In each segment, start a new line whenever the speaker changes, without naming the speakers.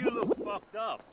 You look fucked up.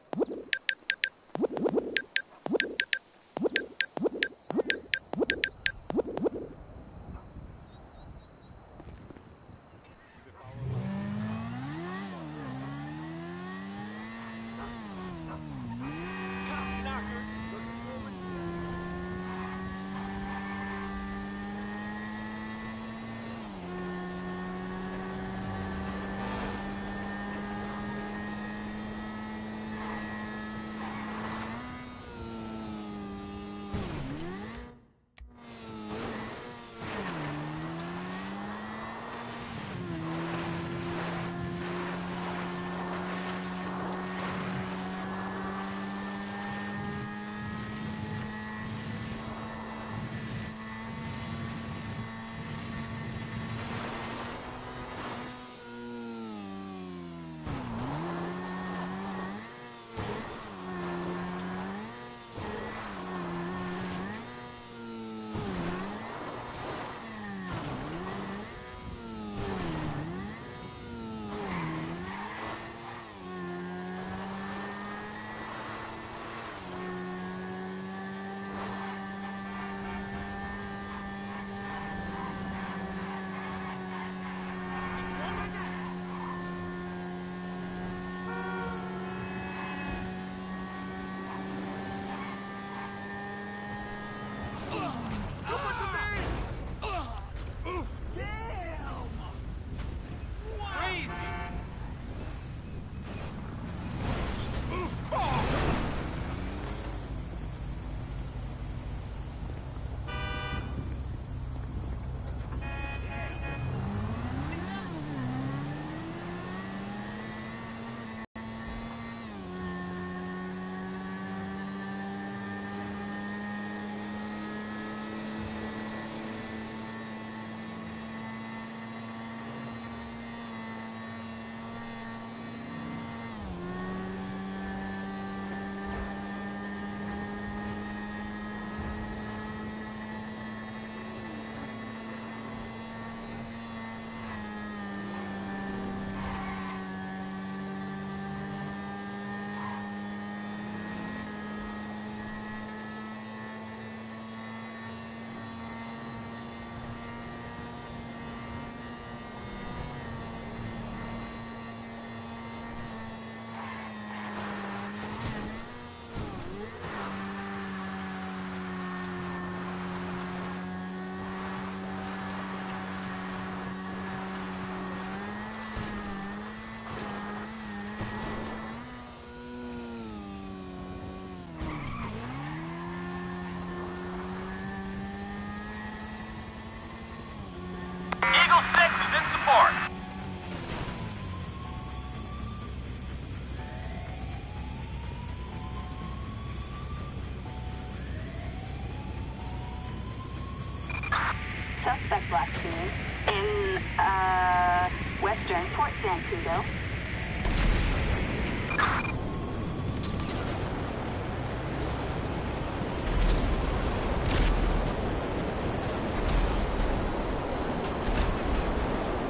bearing Port Thankyou.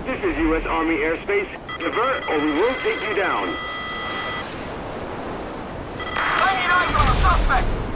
This is U.S. Army airspace. Divert or we will take you down.
99's on the suspect!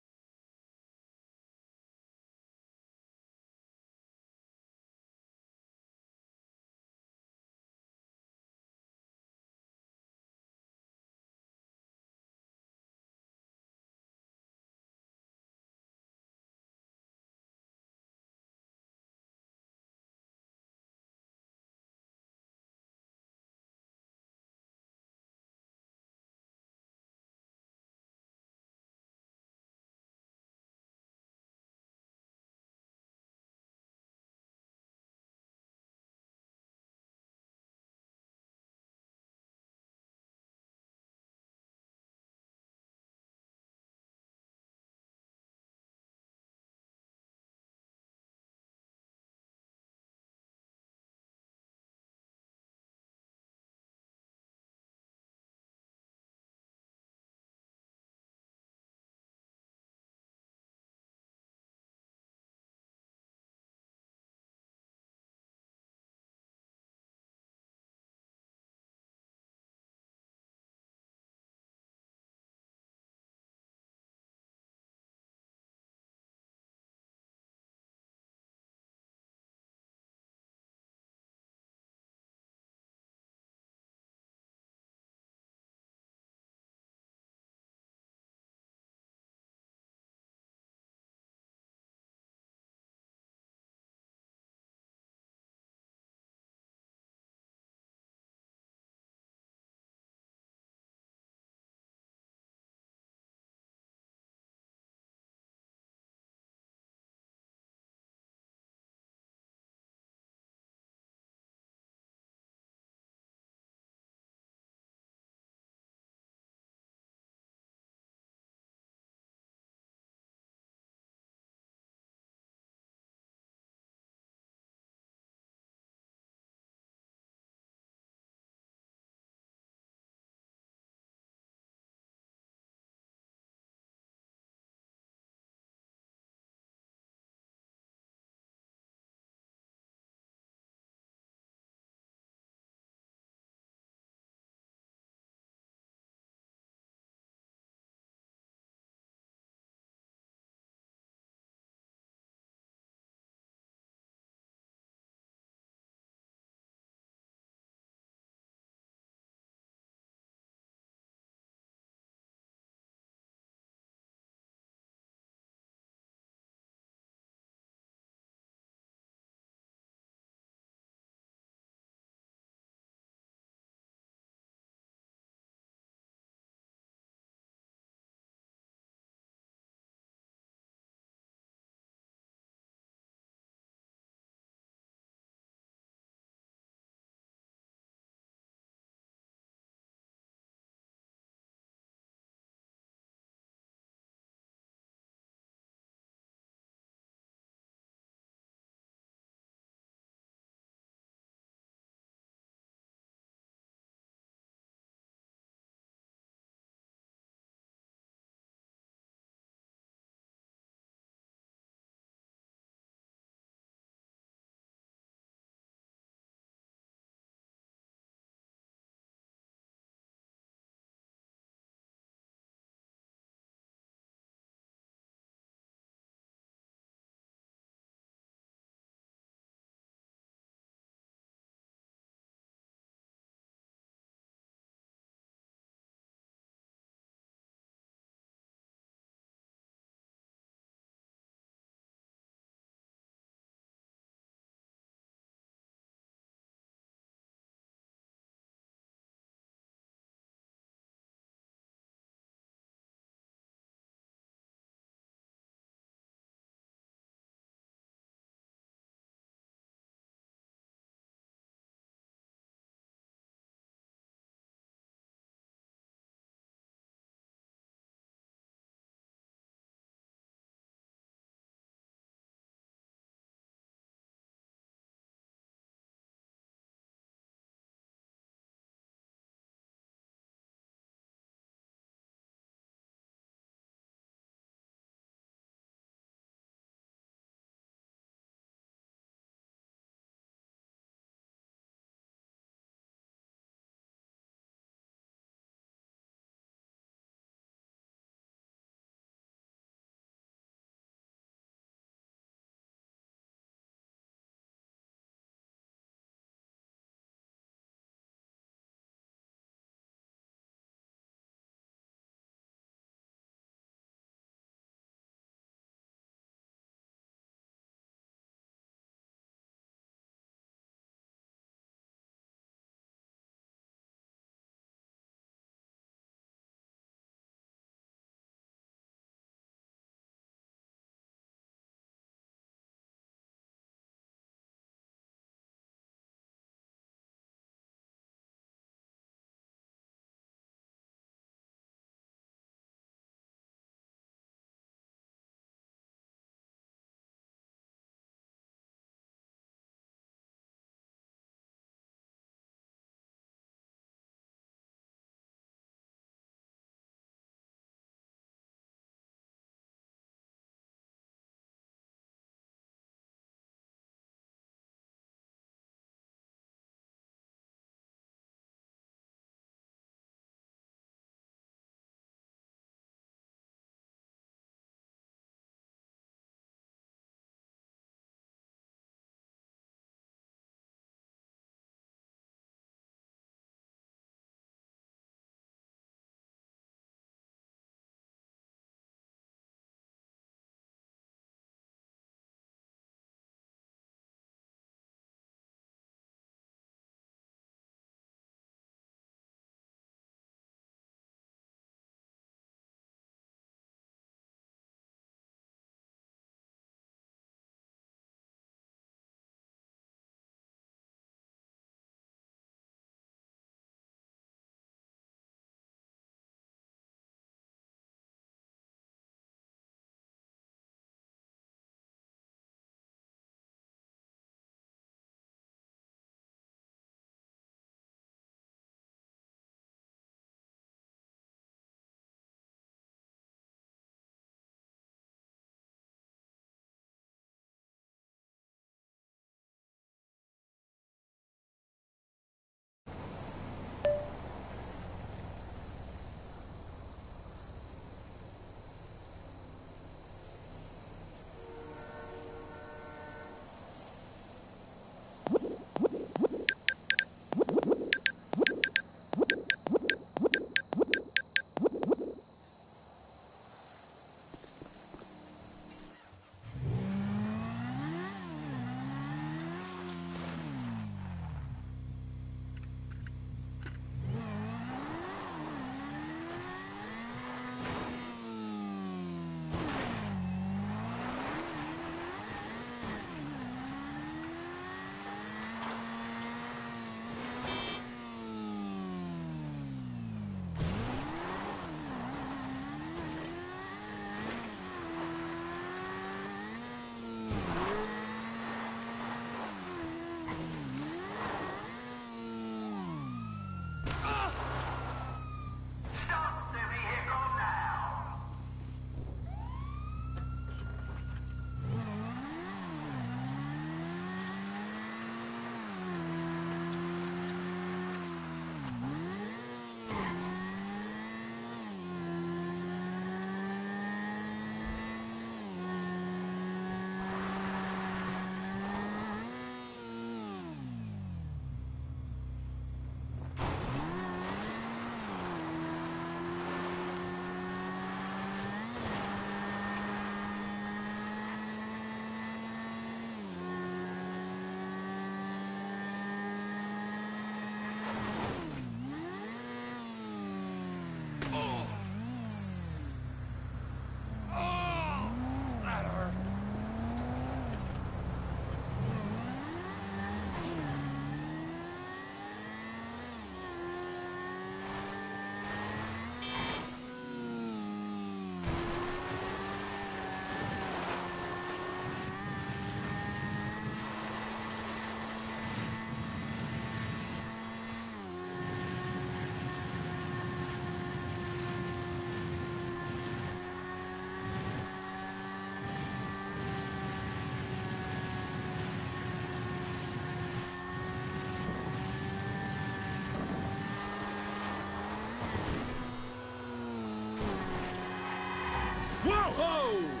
Whoa!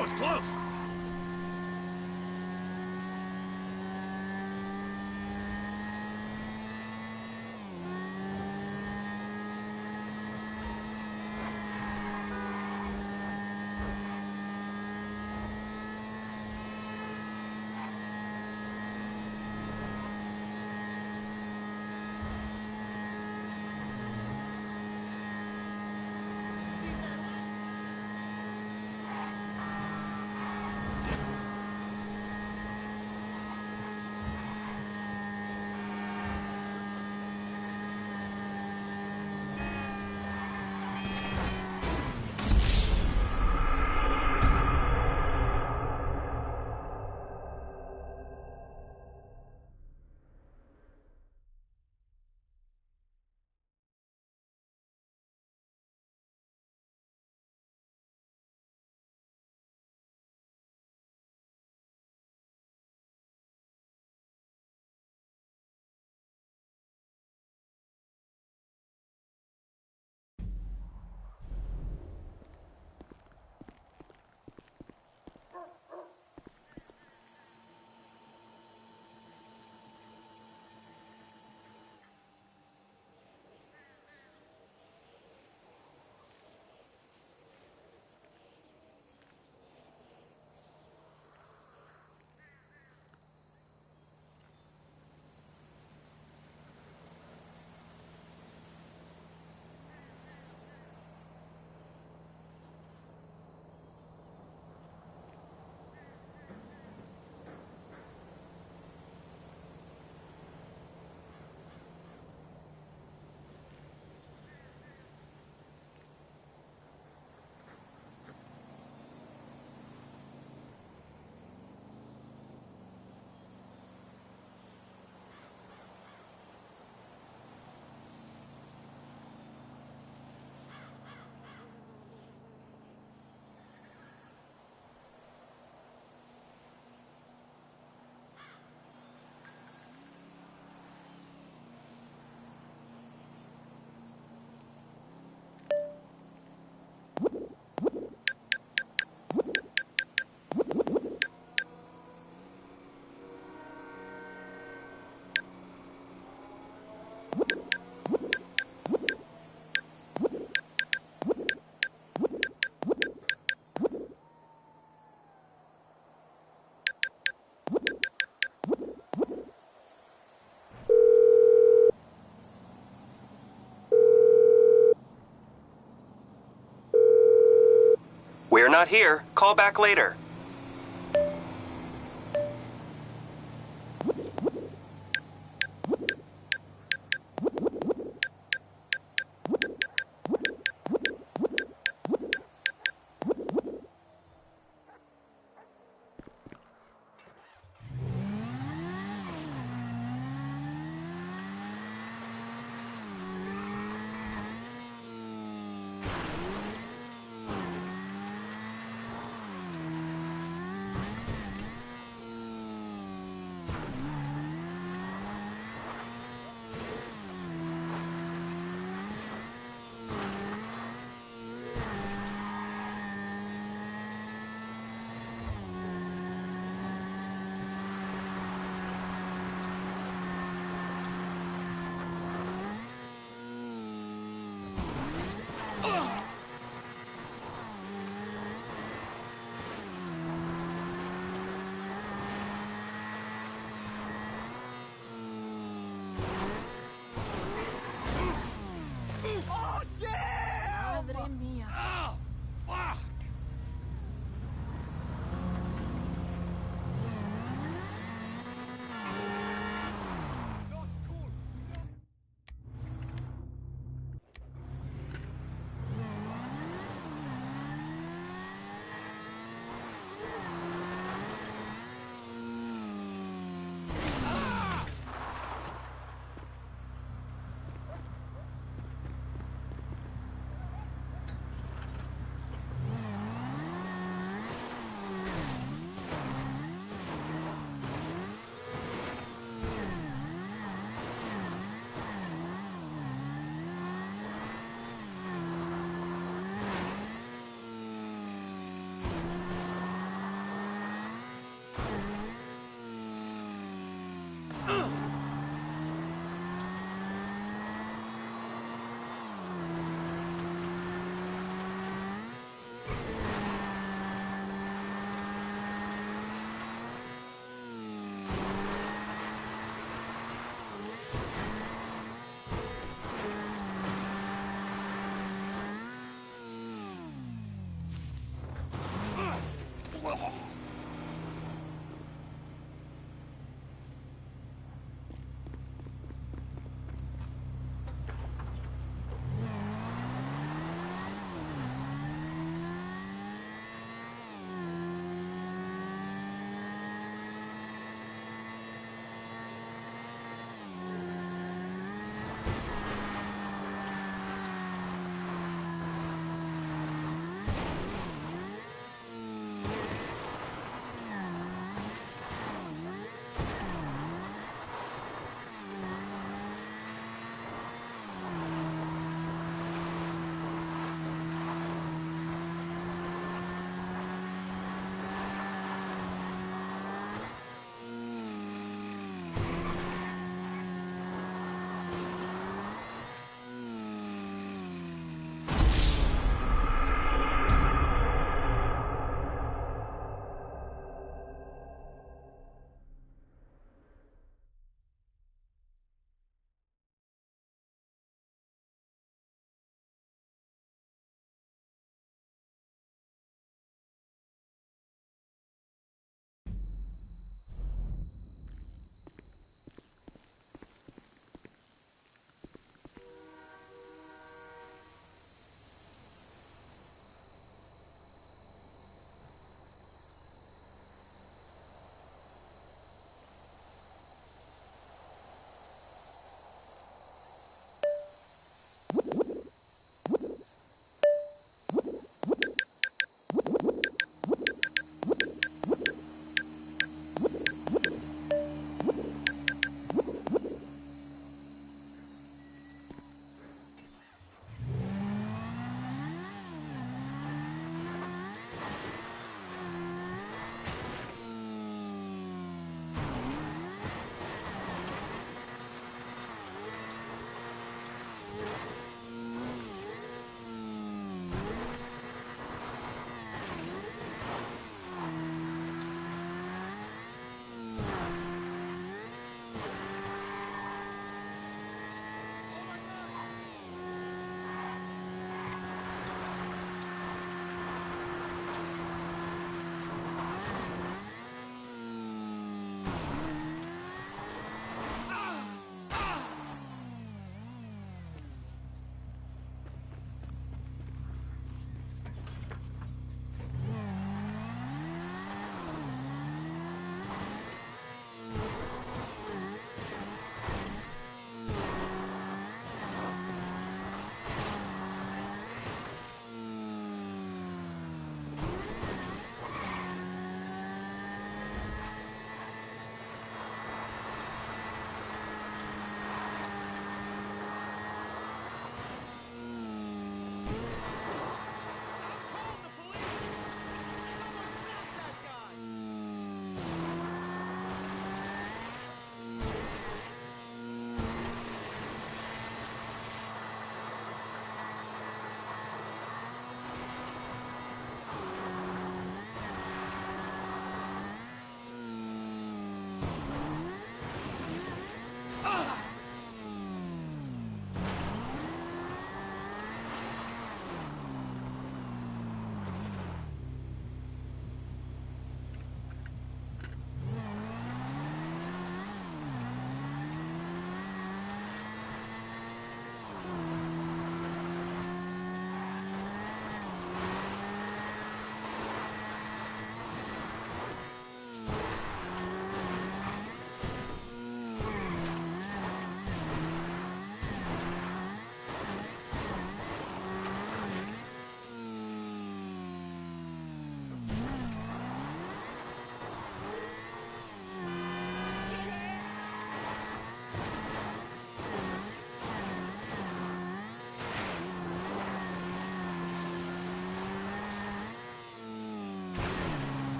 That was close.
We're not here. Call back later.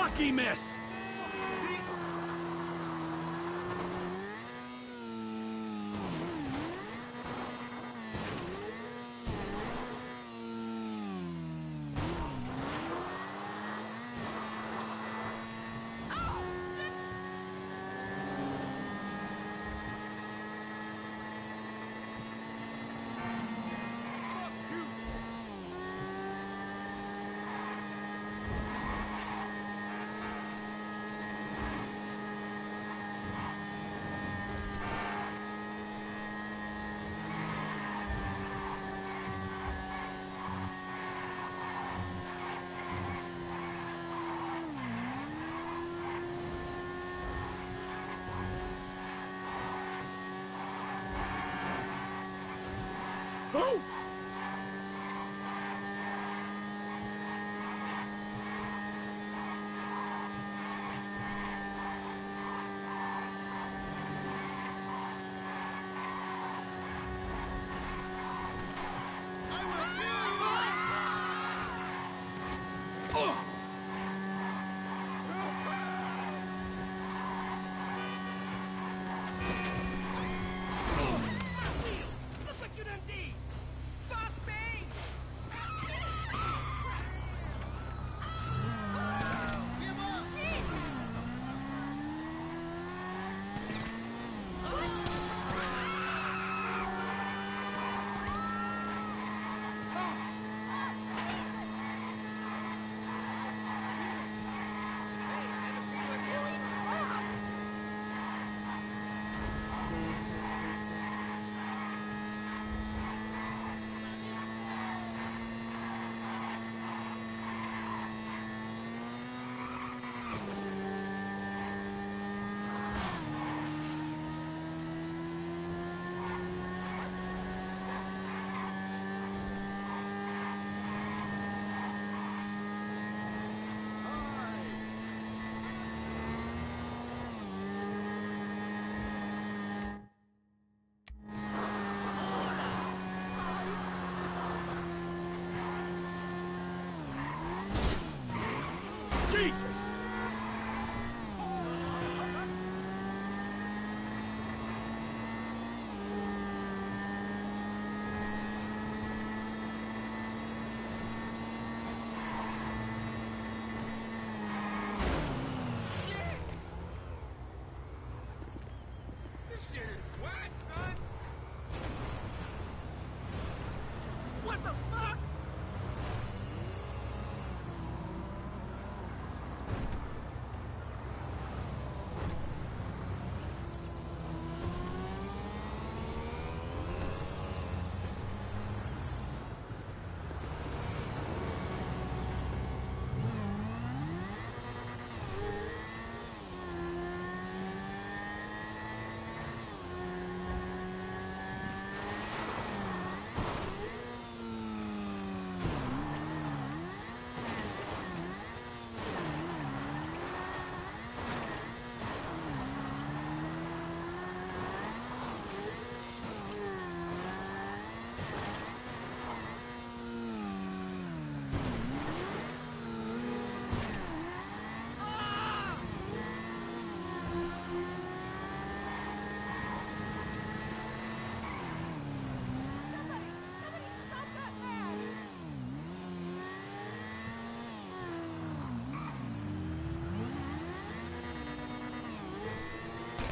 Lucky miss! Who?
Look what you done did! Fuck me! Give up!
Jesus!
This shit is whack, son! What the fuck?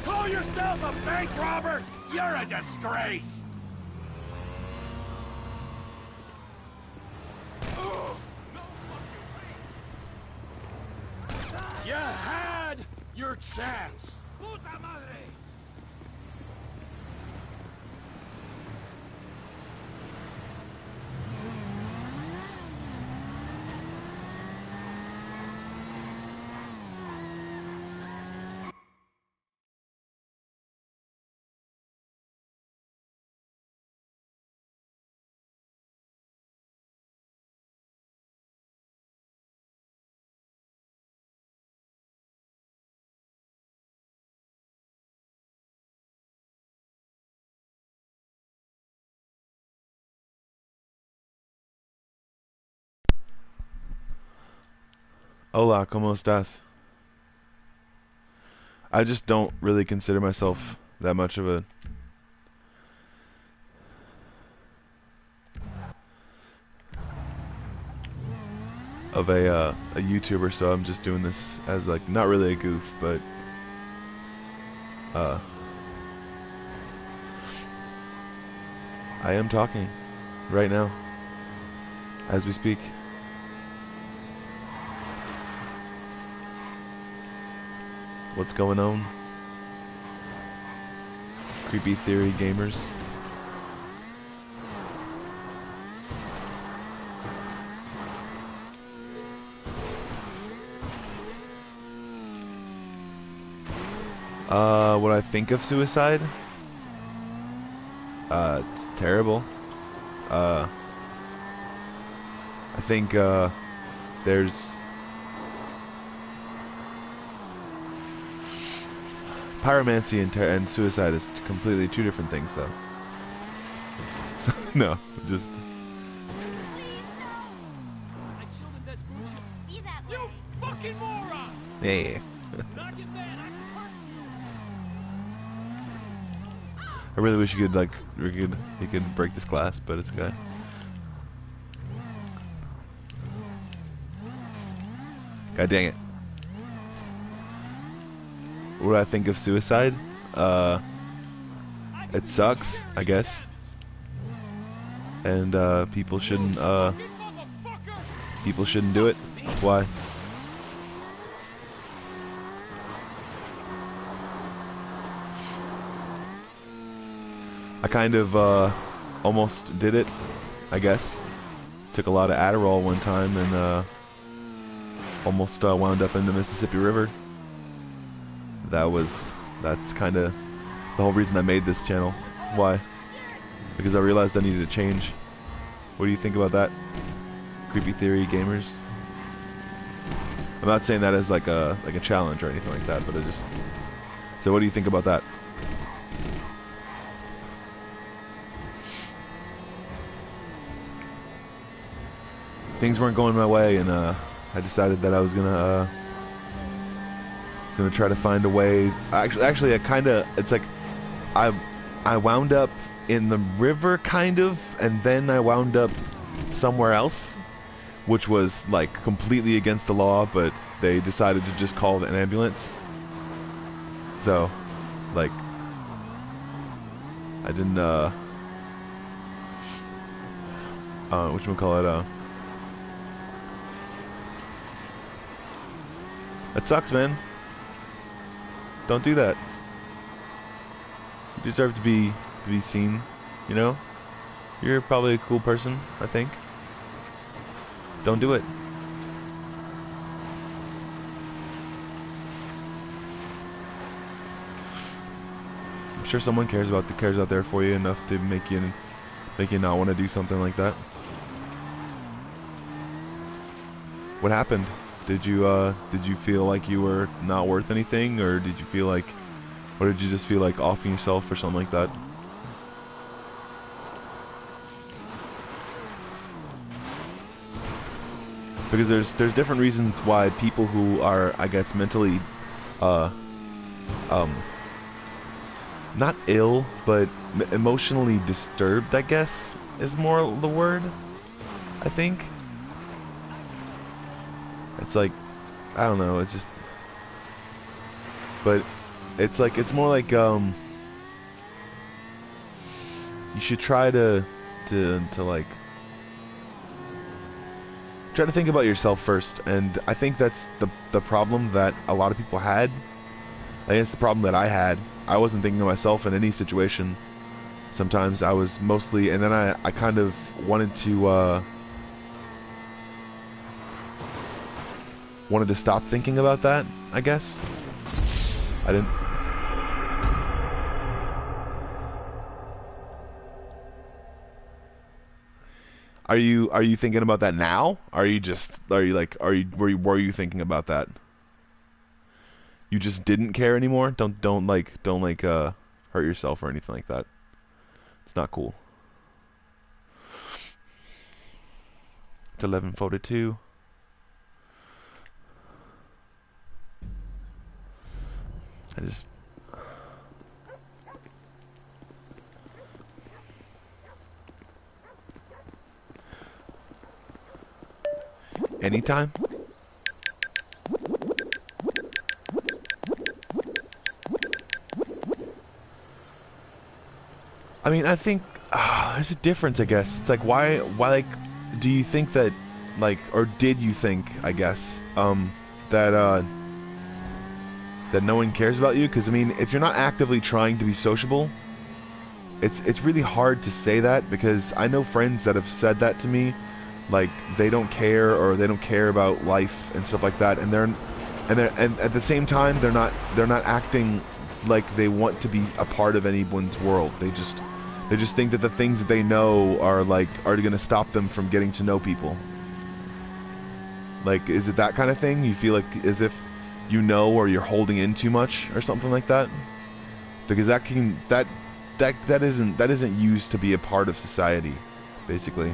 Call yourself a bank robber? You're a disgrace! You had your chance.
Puta madre!
Hola, ¿cómo estás? I just don't really consider myself that much of a YouTuber, so I'm just doing this as like not really a goof, but I am talking right now as we speak. What's going on? Creepy theory gamers. What I think of suicide? It's terrible. I think, there's pyromancy and suicide is completely two different things, though. No, just...
You fucking moron!
Yeah.
Knock it back, I can punch you!
I really wish you could, like, he could break this glass, but it's okay. God dang it. What do I think of suicide? It sucks, I guess. And, people shouldn't do it. Why? I kind of, almost did it, I guess. Took a lot of Adderall one time and, almost, wound up in the Mississippi River. That's kind of the whole reason I made this channel. Why? Because I realized I needed to change. What do you think about that? Creepy theory gamers? I'm not saying that as like a challenge or anything like that, but I just... So what do you think about that? Things weren't going my way, and I decided that I was gonna try to find a way. Actually, I kind of, it's like I wound up in the river, kind of, and then I wound up somewhere else, which was like completely against the law, but they decided to just call an ambulance. So, like, I didn't, whatchamacallit, that sucks, man. Don't do that. You deserve to be seen, you know? You're probably a cool person, I think. Don't do it. I'm sure someone cares out there for you enough to make you not want to do something like that. What happened? Did you feel like you were not worth anything, or did you feel like, or did you just feel like offing yourself or something like that? Because there's different reasons why people who are, I guess, mentally, not ill, but emotionally disturbed, I guess, is more the word, I think. It's like, I don't know, it's just, but it's like, it's more like, you should try to like, try to think about yourself first, and I think that's the problem that a lot of people had. I think it's the problem that I had. I wasn't thinking of myself in any situation. Sometimes I was mostly, and then I kind of wanted to stop thinking about that, I guess. I didn't... Are you thinking about that now? Were you thinking about that? You just didn't care anymore? Don't hurt yourself or anything like that. It's not cool. It's 11:42. I just... Anytime? I mean, I think there's a difference, I guess. It's like, why, like, do you think that, like, or did you think, I guess, that no one cares about you? Because, I mean, if you're not actively trying to be sociable, it's really hard to say that, because I know friends that have said that to me, like, they don't care, or they don't care about life and stuff like that, and at the same time, they're not acting like they want to be a part of anyone's world. They just think that the things that they know are gonna stop them from getting to know people. Like, is it that kind of thing? You feel like as if you know, or you're holding in too much or something like that? Because that isn't used to be a part of society, basically.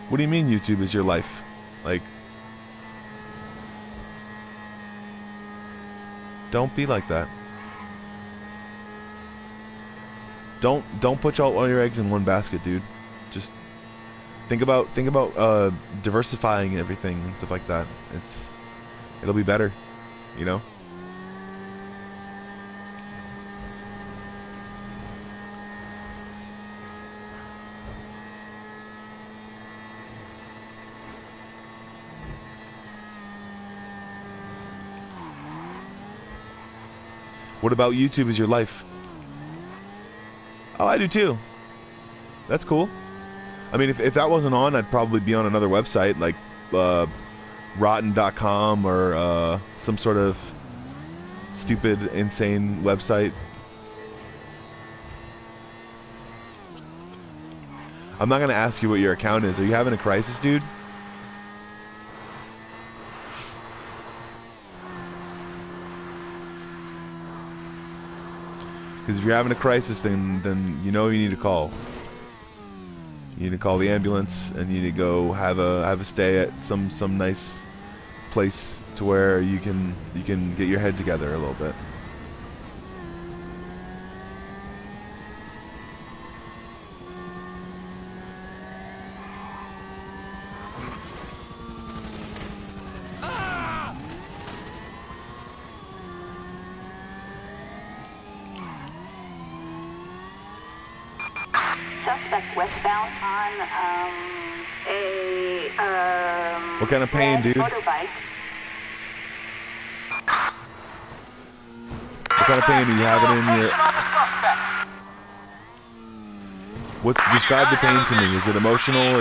What do you mean YouTube is your life? Like, don't be like that. Don't put all your eggs in one basket, dude. Just think about diversifying everything and stuff like that. It'll be better, you know? What about YouTube is your life? Oh, I do too. That's cool. I mean, if that wasn't on, I'd probably be on another website, like rotten.com or some sort of stupid, insane website. I'm not going to ask you what your account is. Are you having a crisis, dude? Because if you're having a crisis, then you know you need to call. You need to call the ambulance, and you need to go have a stay at some nice place to where you can get your head together a little bit.
Suspect westbound on
What kind of pain, dude?
motorbike.
What kind of pain are you having in your... Describe the pain to me. Is it emotional?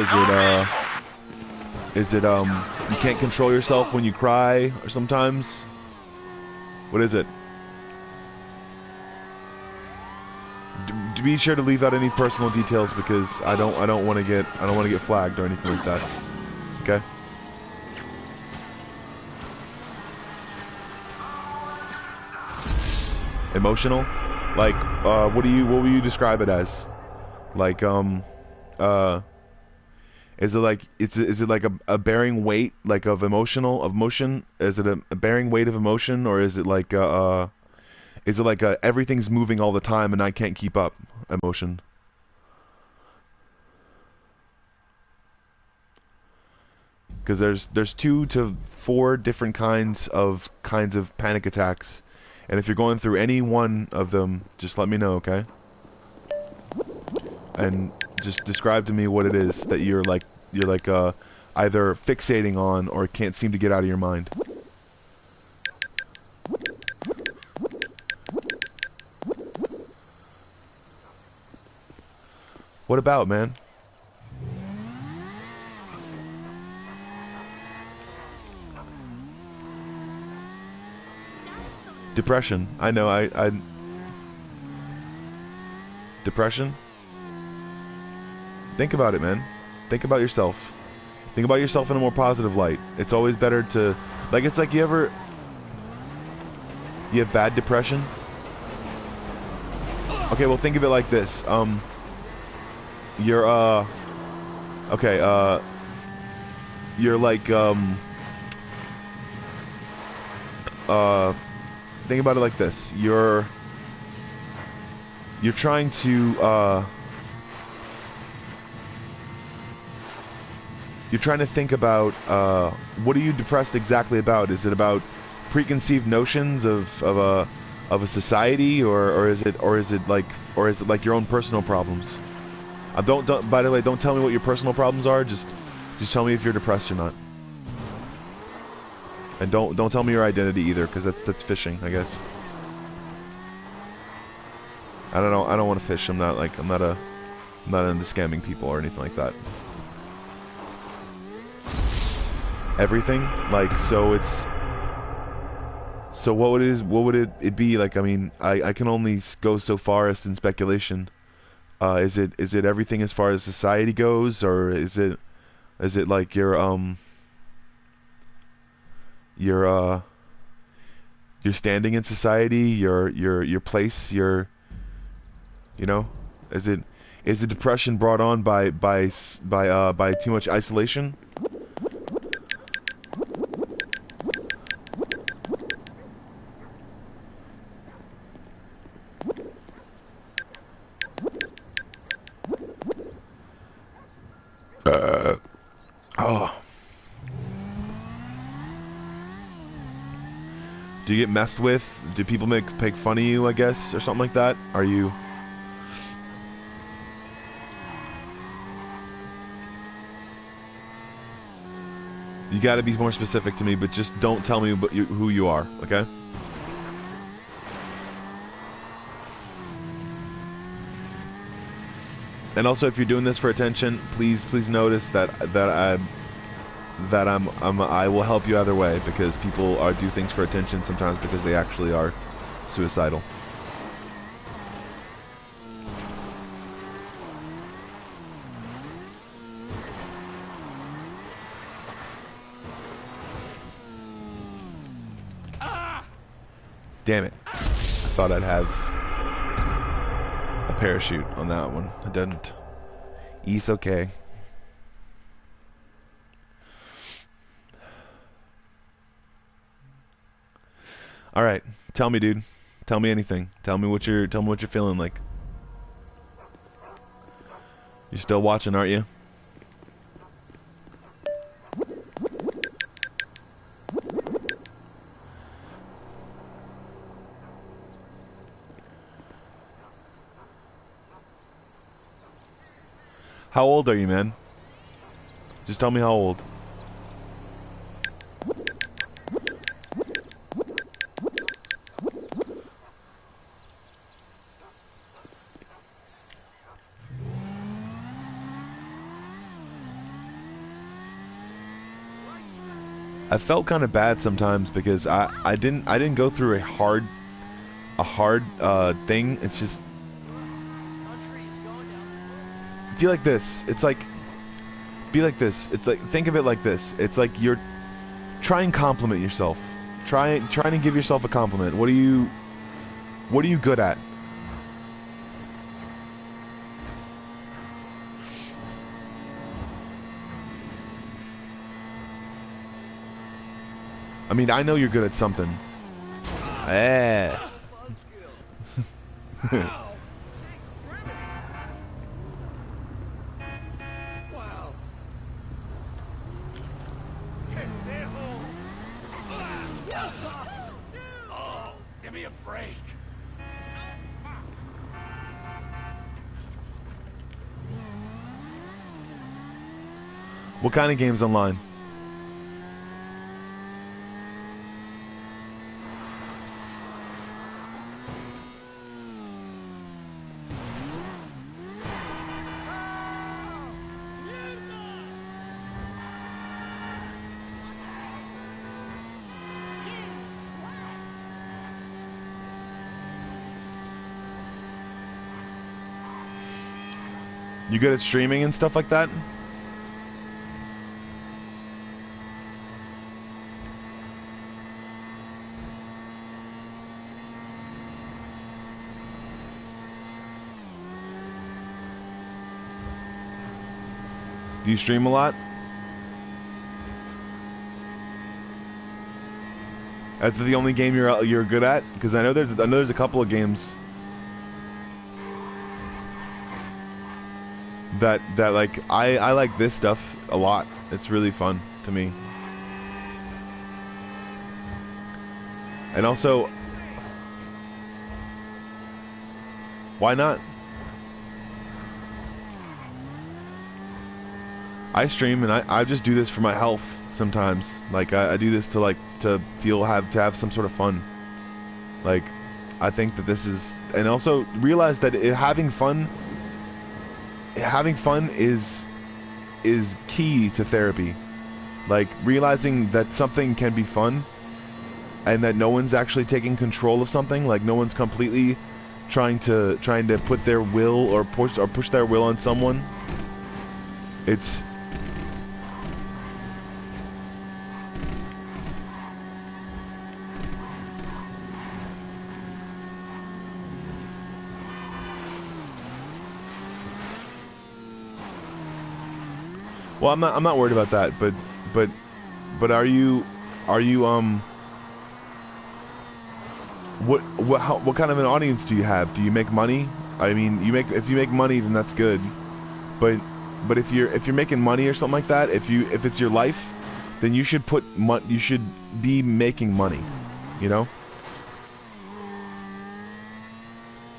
Is it you can't control yourself when you cry or sometimes? What is it? Be sure to leave out any personal details, because I don't want to get flagged or anything like that. Okay? Emotional? Like, what will you describe it as? Like, is it like a bearing weight, like, of emotion? Is it a bearing weight of emotion, or is it like everything's moving all the time and I can't keep up emotion? Because there's 2 to 4 different kinds of panic attacks, and if you're going through any one of them, just let me know, okay? And just describe to me what it is that you're either fixating on or can't seem to get out of your mind. What about, man? Depression. I know, I... Depression? Think about it, man. Think about yourself. Think about yourself in a more positive light. It's always better to... Like, it's like you have bad depression? Okay, well, think of it like this. You're, okay, you're like, think about it like this. You're trying to, you're trying to think about, what are you depressed exactly about? Is it about preconceived notions of a society, or is it like your own personal problems? Don't by the way, don't tell me what your personal problems are. Just tell me if you're depressed or not. And don't tell me your identity either, because that's fishing, I guess. I don't know. I don't want to fish. I'm not into scamming people or anything like that. Everything, like, so it's. So what would it be like? I mean, I can only go so far as in speculation. Is it everything as far as society goes, or is it like your standing in society, your place, you know, is it depression brought on by too much isolation? Oh. Do you get messed with? Do people make fun of you, I guess, or something like that? Are you... You gotta be more specific to me, but just don't tell me who you are, okay? And also, if you're doing this for attention, please notice that I will help you either way, because people do things for attention sometimes because they actually are suicidal. Damn it. I thought I'd have a parachute on that one. I didn't. Ease okay. All right, tell me, dude. Tell me anything. Tell me what you're feeling like. You're still watching, aren't you? How old are you, man? Just tell me how old. I felt kind of bad sometimes because I didn't go through a hard thing. It's just feel like this. It's like be like this. It's like think of it like this. It's like you're try and compliment yourself. Try to give yourself a compliment. What are you good at? I mean, I know you're good at something. Eh.
Oh, give me a break.
What kind of games online? You good at streaming and stuff like that? Do you stream a lot? That's the only game you're good at? Because I know there's a couple of games that like I like this stuff a lot. It's really fun to me. And also, why not? I stream and I just do this for my health sometimes. Like I do this to have some sort of fun. Like I think that this is, and also realize that having fun is key to therapy. Like realizing that something can be fun and that no one's actually taking control of something, like no one's completely trying to put their will or push their will on someone. It's well, I'm not worried about that, but are you what kind of an audience do you have? Do you make money? I mean, if you make money, then that's good. But if you're making money or something like that, if it's your life, then you should be making money, you know?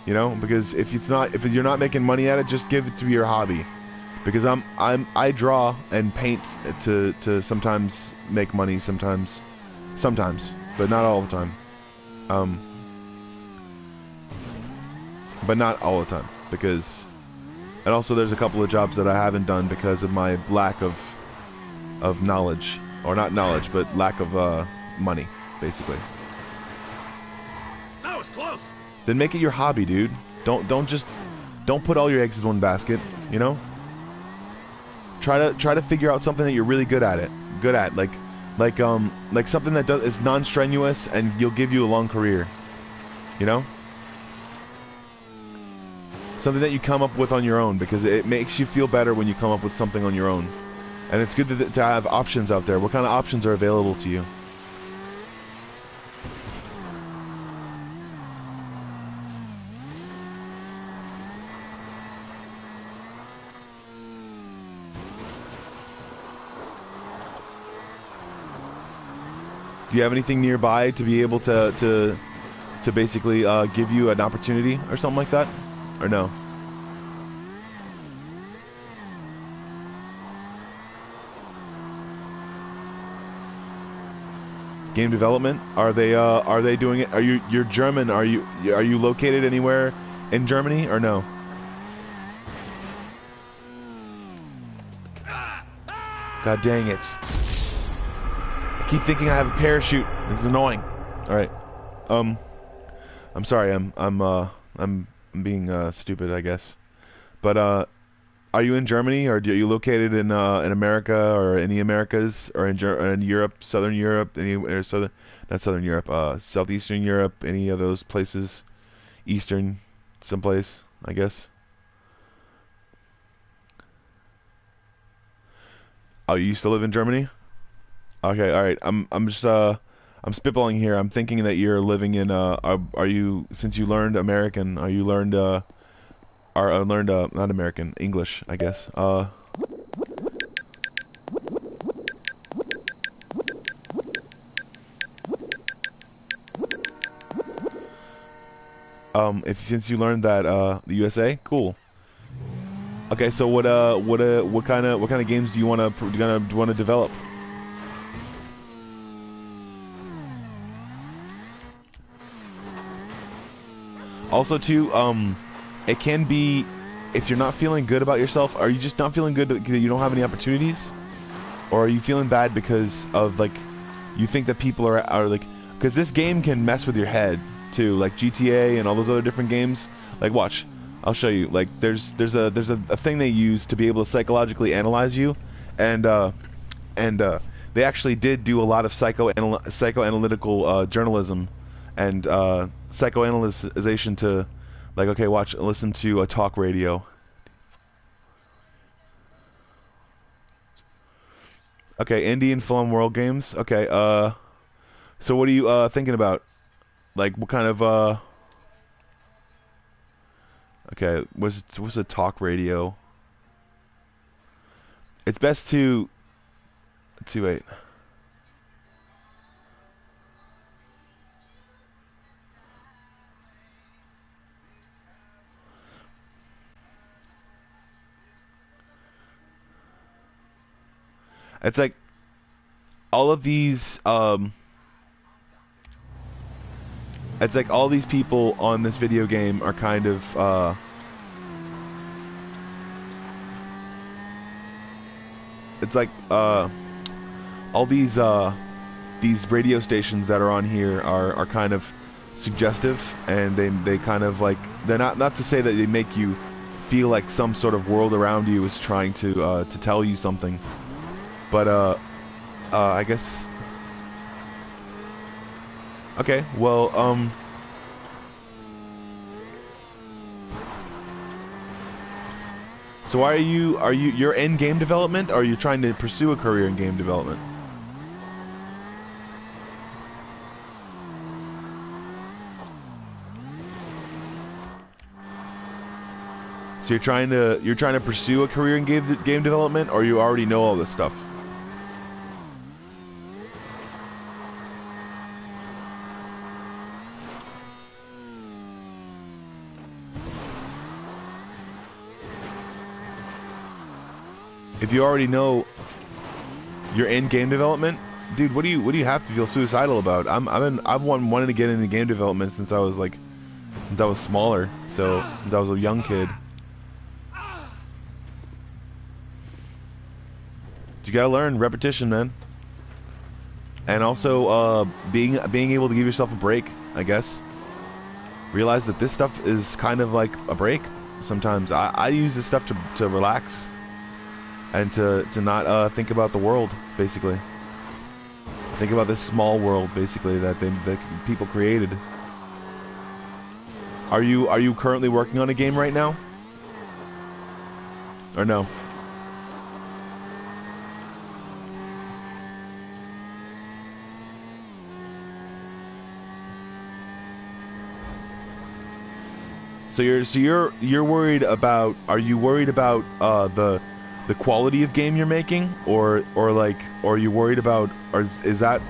You know, because if you're not making money at it, just give it to your hobby. Because I draw and paint to sometimes make money, sometimes, but not all the time. But not all the time, because, and also there's a couple of jobs that I haven't done because of my lack of knowledge, or not knowledge, but lack of money, basically.
That was close.
Then make it your hobby, dude. Don't put all your eggs in one basket, you know? Try to figure out something that you're really good at, like something that is non-strenuous and you'll give you a long career, you know? Something that you come up with on your own, because it makes you feel better when you come up with something on your own. And it's good to have options out there. What kind of options are available to you? Do you have anything nearby to be able to basically give you an opportunity or something like that? Or no? Game development? Are they doing it? You're German? Are you located anywhere in Germany or no? God dang it! I keep thinking I have a parachute. It's annoying. All right. I'm sorry. I'm being stupid, I guess. But are you in Germany, or are you located in America, or any Americas, or in Europe, Southern Europe, not Southern Europe, Southeastern Europe, any of those places, Eastern, someplace, I guess. Oh, you used to live in Germany? Okay, all right. I'm just I'm spitballing here. I'm thinking that you're living in are you, since you learned American, are you learned not American, English, I guess. Since you learned that the USA, cool. Okay, so what kind of games do you want to develop? Also, too, it can be, if you're not feeling good about yourself, are you just not feeling good because you don't have any opportunities? Or are you feeling bad because of, like, you think that people are like, because this game can mess with your head, too, like GTA and all those other different games. Like, watch, I'll show you. Like, there's a thing they use to be able to psychologically analyze you, and they actually did do a lot of psychoanalytical journalism and psychoanalyzation to, like, okay, listen to a talk radio. Okay, indie and film world games. Okay, so what are you thinking about? Like, what kind of okay, what's a talk radio? It's best to wait. It's like all of these it's like all these people on this video game are kind of it's like all these radio stations that are on here are kind of suggestive, and they kind of like, they're not to say that they make you feel like some sort of world around you is trying to tell you something, but I guess. Okay, well, so you're in game development, or are you trying to pursue a career in game development? So you're trying to pursue a career in game development, or you already know all this stuff? If you already know you're in game development, dude, what do you have to feel suicidal about? I've wanted to get into game development since I was smaller, so since I was a young kid. You gotta learn repetition, man, and also being able to give yourself a break, I guess. Realize that this stuff is kind of like a break. Sometimes I use this stuff to relax. And to not think about the world, basically. Think about this small world, basically, that people created. Are you currently working on a game right now? Or no? So you're worried about? Are you worried about the quality of game you're making, or are you worried about, or is that,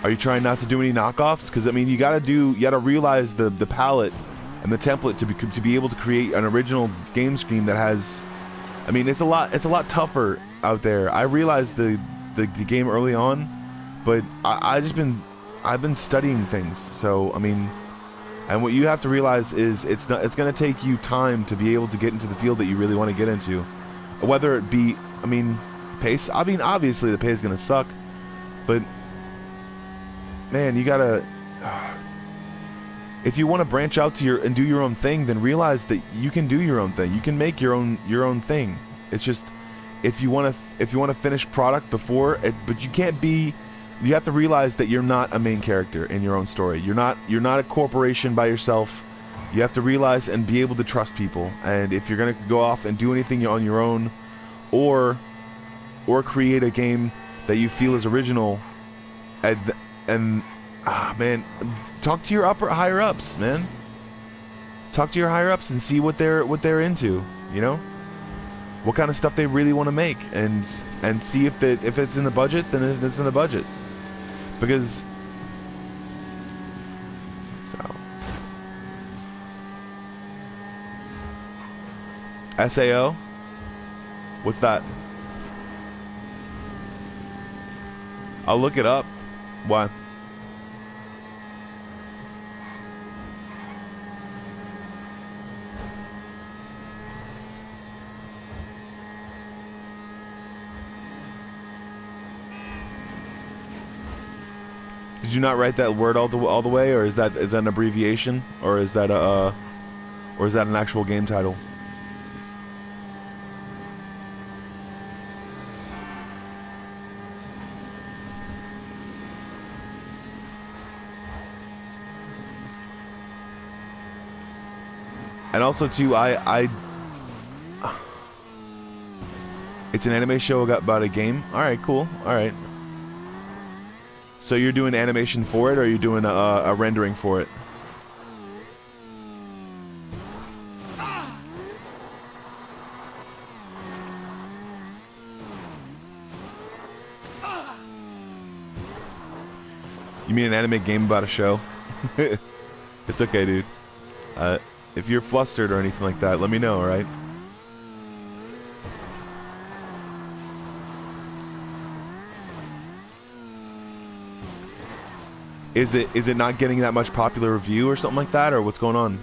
are you trying not to do any knockoffs? Because I mean, you gotta realize the palette and the template to be able to create an original game screen that has, I mean, it's a lot tougher out there. I realized the game early on, but I've been studying things, so I mean. And what you have to realize is it's going to take you time to be able to get into the field that you really want to get into. Whether it be, I mean, pace. I mean, obviously the pace is going to suck, but man, you gotta. If you want to branch out and do your own thing, then realize that you can do your own thing. You can make your own thing. It's just if you want to finish product before it, but you can't be. You have to realize that you're not a main character in your own story. You're not a corporation by yourself. You have to realize and be able to trust people. And if you're gonna go off and do anything on your own, or create a game that you feel is original, and man, talk to your higher ups, man. Talk to your higher ups and see what they're into. You know, what kind of stuff they really want to make, and see if it's in the budget, then if it's in the budget. Because SAO? What's that? I'll look it up. Why? Did you not write that word all the way, or is that an abbreviation, or is that an actual game title? And also too, It's an anime show about a game. All right, cool. All right. So you're doing animation for it, or are you doing a rendering for it? You mean an anime game about a show? It's okay, dude. If you're flustered or anything like that, let me know, alright? Is it not getting that much popular review or something like that, or what's going on?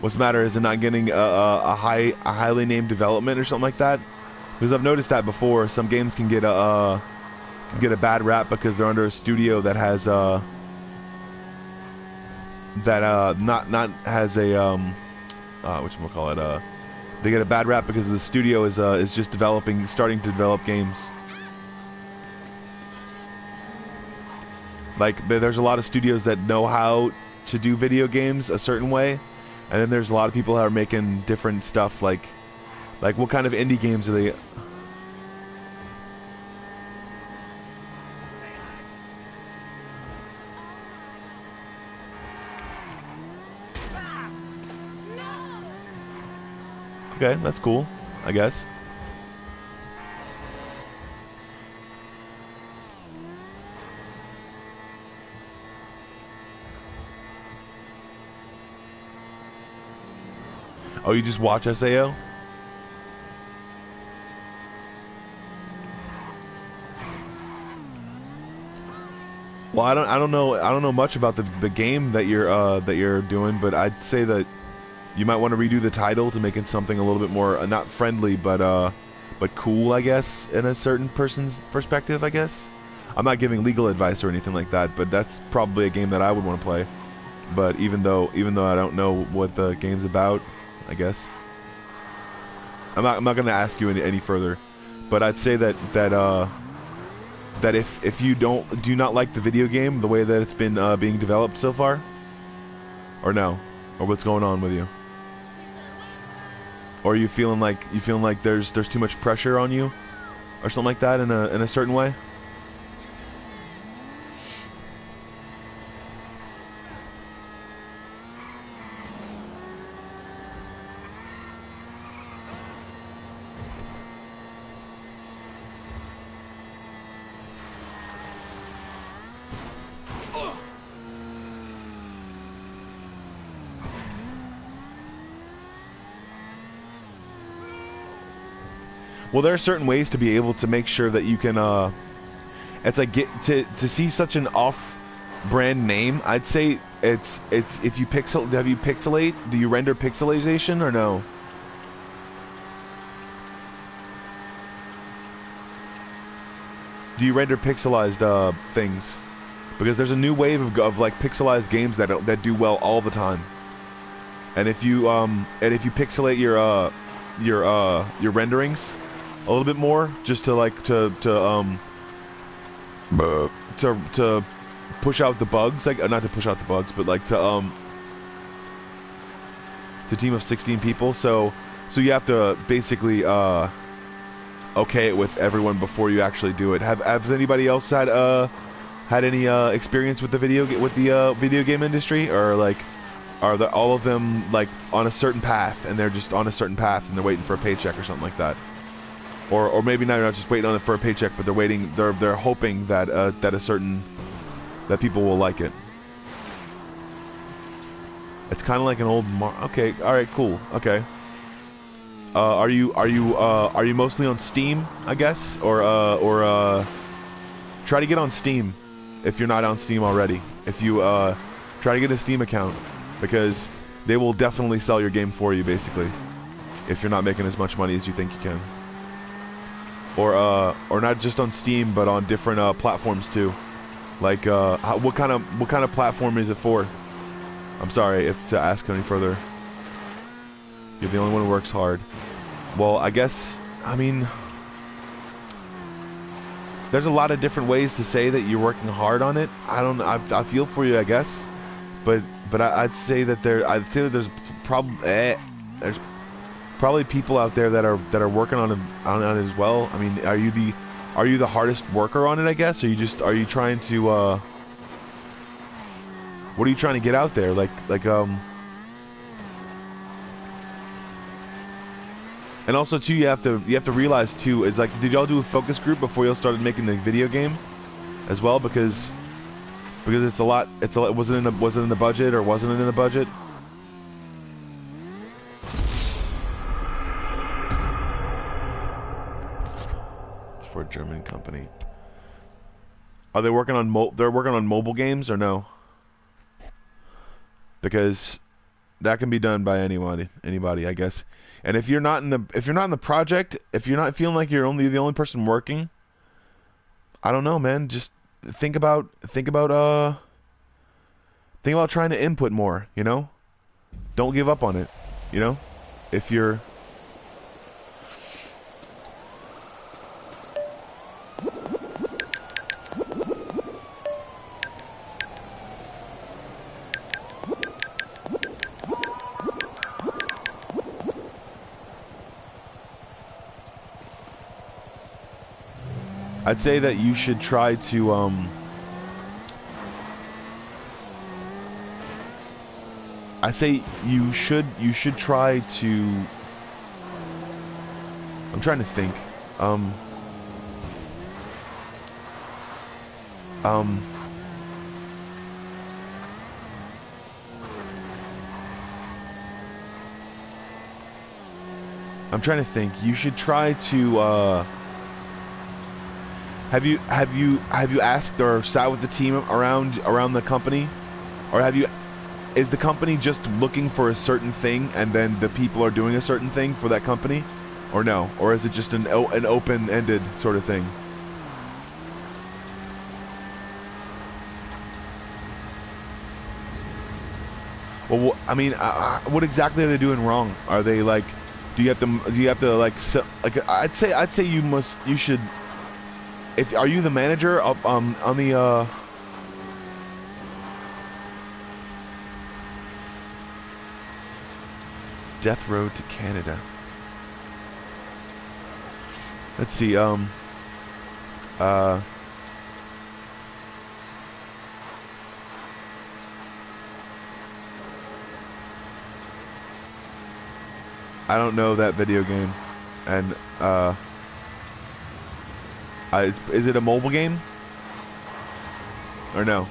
What's the matter? Is it not getting a highly named development or something like that? Because I've noticed that before. Some games can get a bad rap because they're under a studio that has not has a whatchamacallit, they get a bad rap because the studio is just starting to develop games. Like there's a lot of studios that know how to do video games a certain way. And then there's a lot of people that are making different stuff, like what kind of indie games are they? Okay, that's cool, I guess. Oh, you just watch SAO? Well, I don't know much about the game that you're doing, but I'd say that you might want to redo the title to make it something a little bit more not friendly, but cool, I guess, in a certain person's perspective, I guess. I'm not giving legal advice or anything like that, but that's probably a game that I would want to play. But even though I don't know what the game's about, I guess I'm not gonna ask you any further, but I'd say that if you do not like the video game the way that it's been being developed so far, or no, or what's going on with you, or are you feeling like there's too much pressure on you, or something like that in a certain way. Well, there are certain ways to be able to make sure that you can, it's like to see such an off-brand name. I'd say it's if you pixelate? Do you render pixelization or no? Do you render pixelized things? Because there's a new wave of like pixelized games that do well all the time. And if you pixelate your renderings a little bit more, just to like to push out the bugs, like not to push out the bugs, but like to team of 16 people. So you have to basically okay it with everyone before you actually do it. Has anybody else had any experience with the video game industry, or like are all of them like on a certain path and they're just on a certain path and they're waiting for a paycheck or something like that? Or maybe not just waiting on it for a paycheck, but they're hoping that that people will like it. It's kind of like an old okay, all right, cool, okay. Are you mostly on Steam, I guess, or try to get on Steam if you're not on Steam already. If you try to get a Steam account, because they will definitely sell your game for you, basically, if you're not making as much money as you think you can. Or not just on Steam, but on different platforms too. Like what kind of platform is it for? I'm sorry if to ask any further. You're the only one who works hard. Well, I guess, I mean, there's a lot of different ways to say that you're working hard on it. I don't know. I feel for you, I guess, but I'd say that there's probably people out there that are working on it as well. I mean, are you the hardest worker on it, I guess? Or are you trying to what are you trying to get out there? And also too, you have to realize too, it's like, did y'all do a focus group before y'all started making the video game as well? Because it's a lot. Was it in the budget, or wasn't it in the budget? It's for a German company. Are they working on they're working on mobile games or no? Because that can be done by anybody, I guess. And if you're not in the project, if you're not feeling like you're the only person working, I don't know, man. Just think about trying to input more. You know, don't give up on it. You know, if you're. I'd say that you should try to I say you should try to. I'm trying to think. I'm trying to think. You should try to Have you asked or sat with the team around the company, or is the company just looking for a certain thing and then the people are doing a certain thing for that company, or no, or is it just an open-ended sort of thing? Well, I mean, what exactly are they doing wrong? Are they like, do you have to like I'd say you should. Are you the manager up on the Death Road to Canada? Let's see. I don't know that video game, and is it a mobile game? Or no?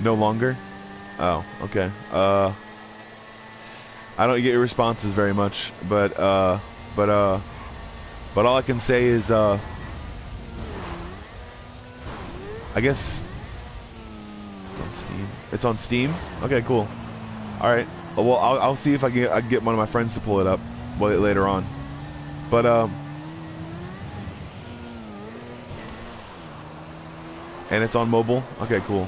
No longer? Oh, okay. I don't get your responses very much, but all I can say is, I guess it's on Steam. It's on Steam? Okay, cool. All right. Well, I'll see if I can get one of my friends to pull it up later on. But and it's on mobile? Okay, cool.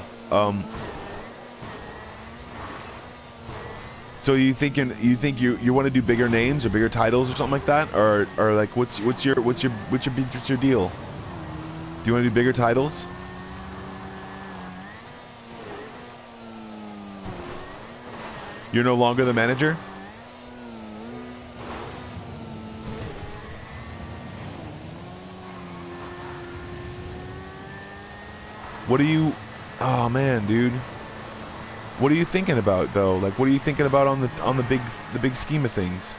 So you think you want to do bigger names or bigger titles or something like that, or like what's your deal? Do you want to do bigger titles? You're no longer the manager? What are you... Oh man, dude. What are you thinking about though? Like, what are you thinking about on the big scheme of things?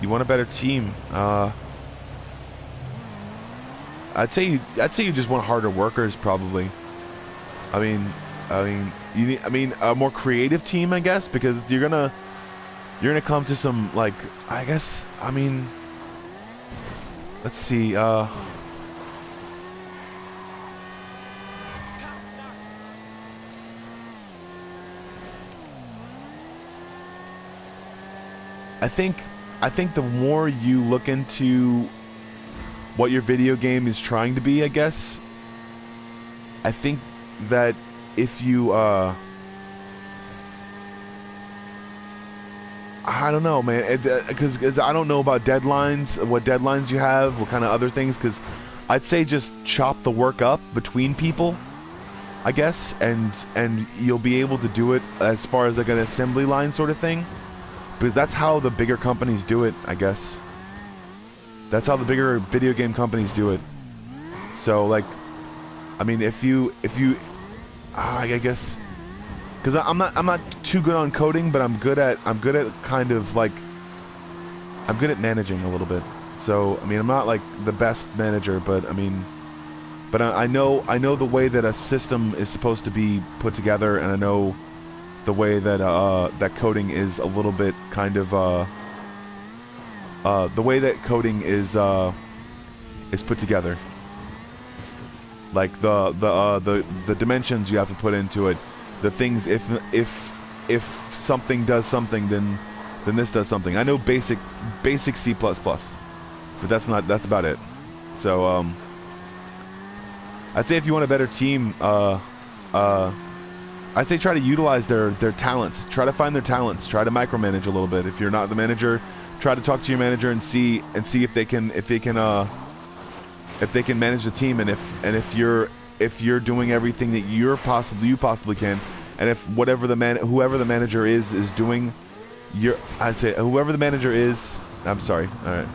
You want a better team? I'd say you just want harder workers, probably. I mean, you need, a more creative team, I guess, because you're gonna come to some, like, I guess, let's see, I think the more you look into what your video game is trying to be, I guess. I think that if you, I don't know, man, because I don't know about deadlines, what deadlines you have, what kind of other things, because I'd say just chop the work up between people, I guess, and you'll be able to do it as far as like an assembly line sort of thing, because that's how the bigger companies do it, I guess. That's how the bigger video game companies do it. So, like, I mean, if you, I guess, because I'm not too good on coding, but I'm good at kind of like, I'm good at managing a little bit. So, I mean, I'm not like the best manager, but I mean, but I know the way that a system is supposed to be put together, and I know the way that that coding is a little bit kind of the way that coding is put together. Like the dimensions you have to put into it, the things, if something does something, then this does something. I know basic C++, but that's about it. So I'd say if you want a better team, I'd say try to utilize their talents. Try to find their talents. Try to micromanage a little bit. If you're not the manager, try to talk to your manager and see if they can manage the team, and if you're doing everything that you possibly can, and if whoever the manager is doing I'd say whoever the manager is, I'm sorry, all right,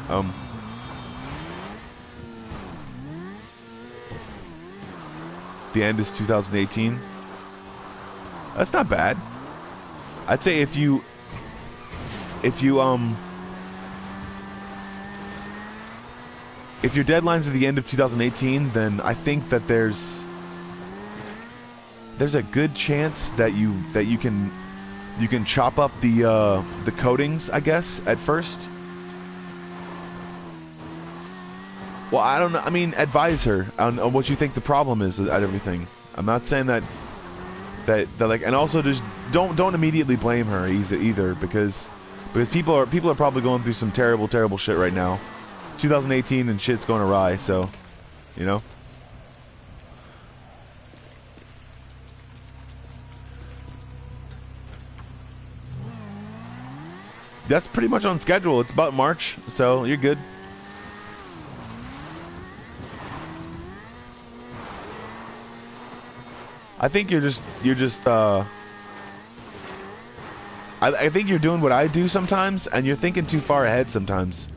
the end is 2018. That's not bad. I'd say if your deadline's at the end of 2018, then I think that there's a good chance that you can chop up the codings, I guess, at first. Well, I don't know. I mean, advise her on what you think the problem is at everything. I'm not saying that like, and also just don't immediately blame her either, because people are probably going through some terrible shit right now. 2018 and shit's going awry, so, you know. That's pretty much on schedule. It's about March, so you're good. I think you're just I think you're doing what I do sometimes, and you're thinking too far ahead sometimes.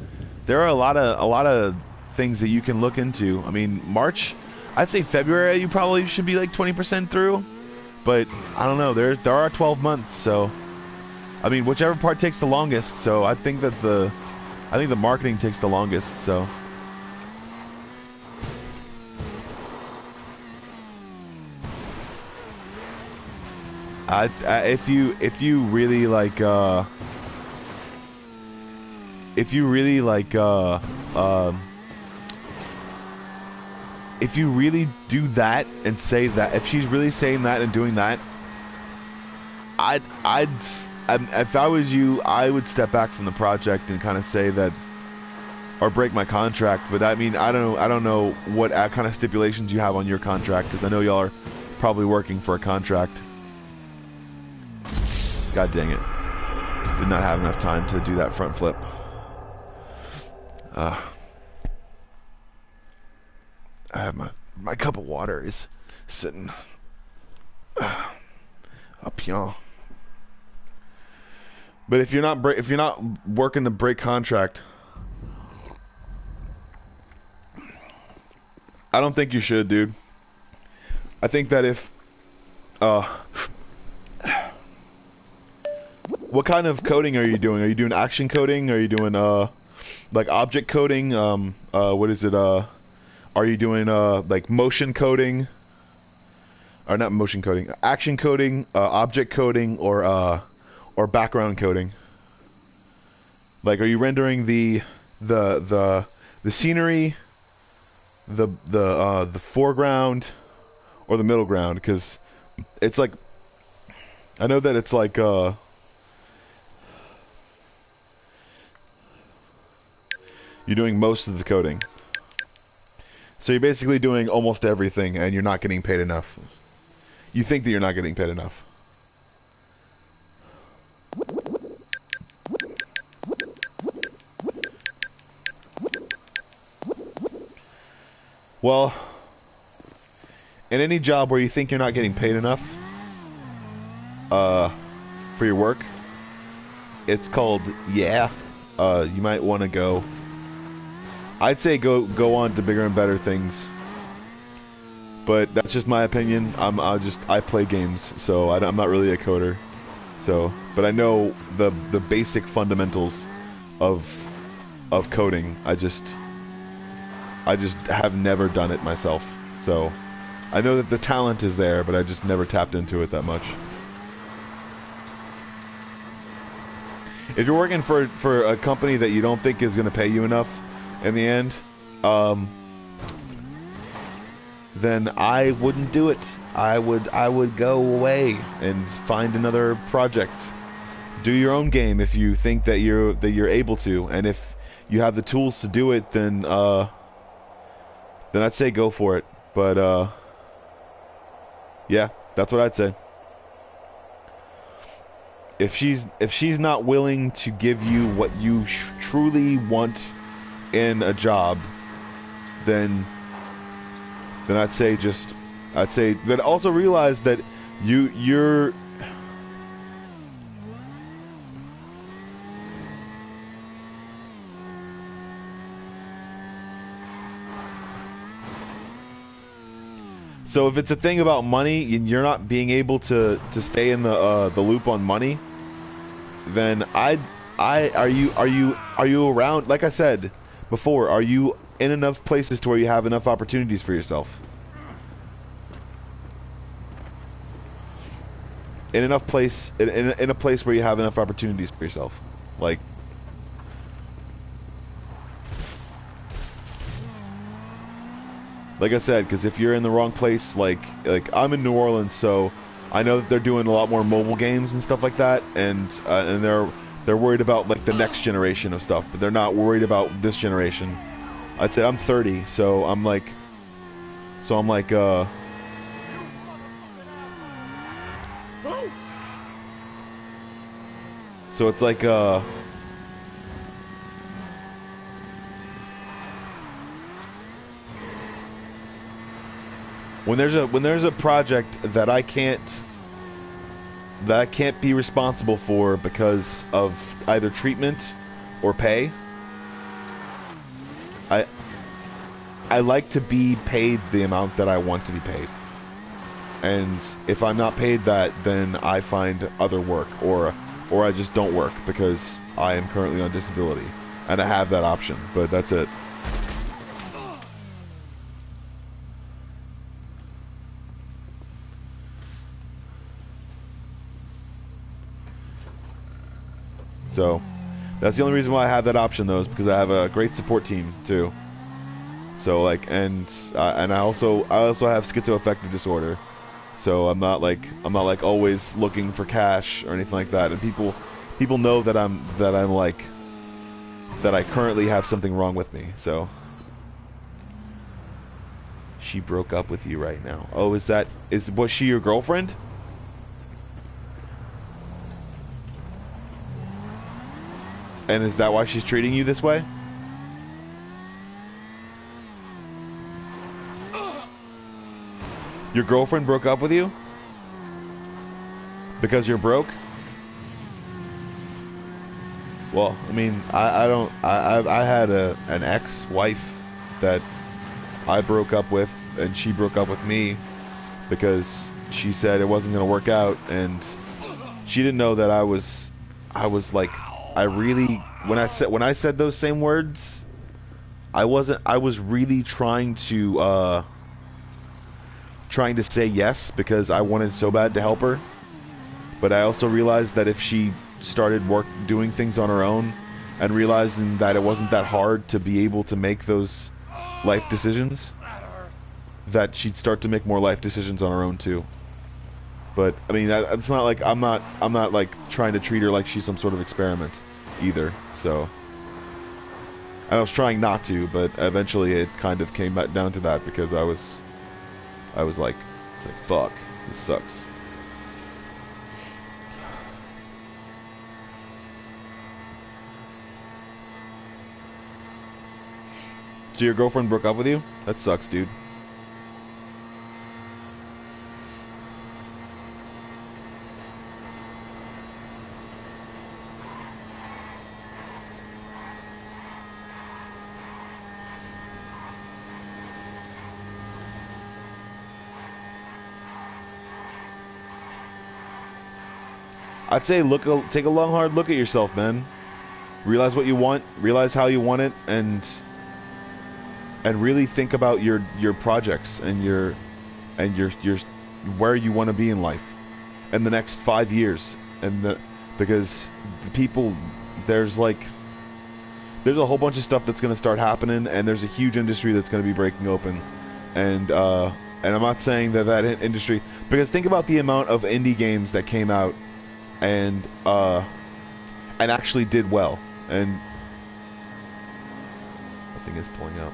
There are a lot of things that you can look into. I mean, March, I'd say February you probably should be like 20% through, but I don't know. There are 12 months, so I mean, whichever part takes the longest. So I think the marketing takes the longest. So if you really like if you really do that and say that, if she's really saying that and doing that, if I was you, I would step back from the project and kind of say that, or break my contract. But I mean, I don't know what kind of stipulations you have on your contract, because I know y'all are probably working for a contract. God dang it. Did not have enough time to do that front flip. I have my cup of water is sitting up here. But if you're not working the break contract, I don't think you should, dude. I think that if what kind of coding are you doing? Are you doing action coding? Are you doing like object coding? What is it? Are you doing like motion coding? Or not motion coding, action coding, object coding, or background coding? Like, are you rendering the scenery, the foreground, or the middle ground? Because it's like, I know that it's like you're doing most of the coding. So you're basically doing almost everything, and you're not getting paid enough. You think that you're not getting paid enough. Well, in any job where you think you're not getting paid enough for your work, it's called you might want to go. I'd say go on to bigger and better things. But that's just my opinion. I play games, so I'm not really a coder. So, but I know the basic fundamentals of coding. I just have never done it myself. So, I know that the talent is there, but I just never tapped into it that much. If you're working for a company that you don't think is going to pay you enough in the end, then I wouldn't do it. I would go away and find another project. Do your own game if you think that you're able to, and if you have the tools to do it, then I'd say go for it. But yeah, that's what I'd say. If she's not willing to give you what you truly want in a job, then I'd say but also realize that you're so if it's a thing about money and you're not being able to stay in the loop on money, then are you around, like I said before, are you in enough places to where you have enough opportunities for yourself? In a place where you have enough opportunities for yourself, like I said, because if you're in the wrong place, like I'm in New Orleans, so I know that they're doing a lot more mobile games and stuff like that, and they're worried about like the next generation of stuff, but they're not worried about this generation. I'd say I'm 30, so I'm like so it's like when there's a project that I can't be responsible for because of either treatment or pay, I like to be paid the amount that I want to be paid. And if I'm not paid that, then I find other work, or I just don't work because I am currently on disability, and I have that option. But that's it. So that's the only reason why I have that option, though, is because I have a great support team too. So like, and I also have schizoaffective disorder, so I'm not like always looking for cash or anything like that. And people know that I currently have something wrong with me. So she broke up with you right now. Oh, was she your girlfriend? And is that why she's treating you this way? Your girlfriend broke up with you? Because you're broke? Well, I mean, I had an ex-wife that I broke up with, and she broke up with me because she said it wasn't going to work out, and she didn't know that I was like, when I said those same words, I was really trying to say yes because I wanted so bad to help her. But I also realized that if she started doing things on her own and realizing that it wasn't that hard to be able to make those life decisions, that she'd start to make more life decisions on her own too. But I mean, it's not like I'm not like trying to treat her like she's some sort of experiment either. So And I was trying not to, but eventually it kind of came back down to that because I was like, it's like, fuck, this sucks. So your girlfriend broke up with you? That sucks, dude. I'd say take a long, hard look at yourself, man. Realize what you want, realize how you want it, and really think about your projects and your where you want to be in life in the next 5 years, because the people, there's a whole bunch of stuff that's going to start happening, and there's a huge industry that's going to be breaking open, and I'm not saying that industry, because think about the amount of indie games that came out and actually did well, and nothing is pulling up.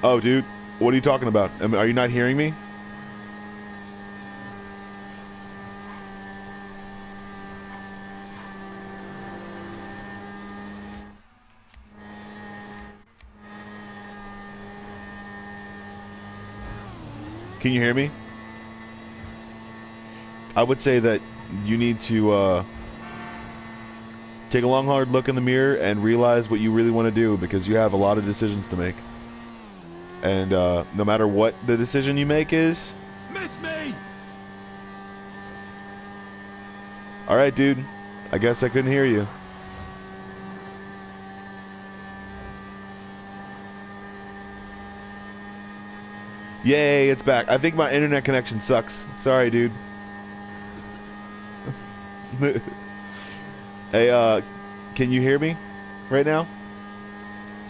Oh, dude, what are you talking about? Are you not hearing me? Can you hear me? I would say that you need to take a long, hard look in the mirror and realize what you really want to do, because you have a lot of decisions to make. And no matter what the decision you make is...
Miss me!
Alright, dude. I guess I couldn't hear you. Yay, it's back. I think my internet connection sucks. Sorry, dude. Hey, can you hear me right now?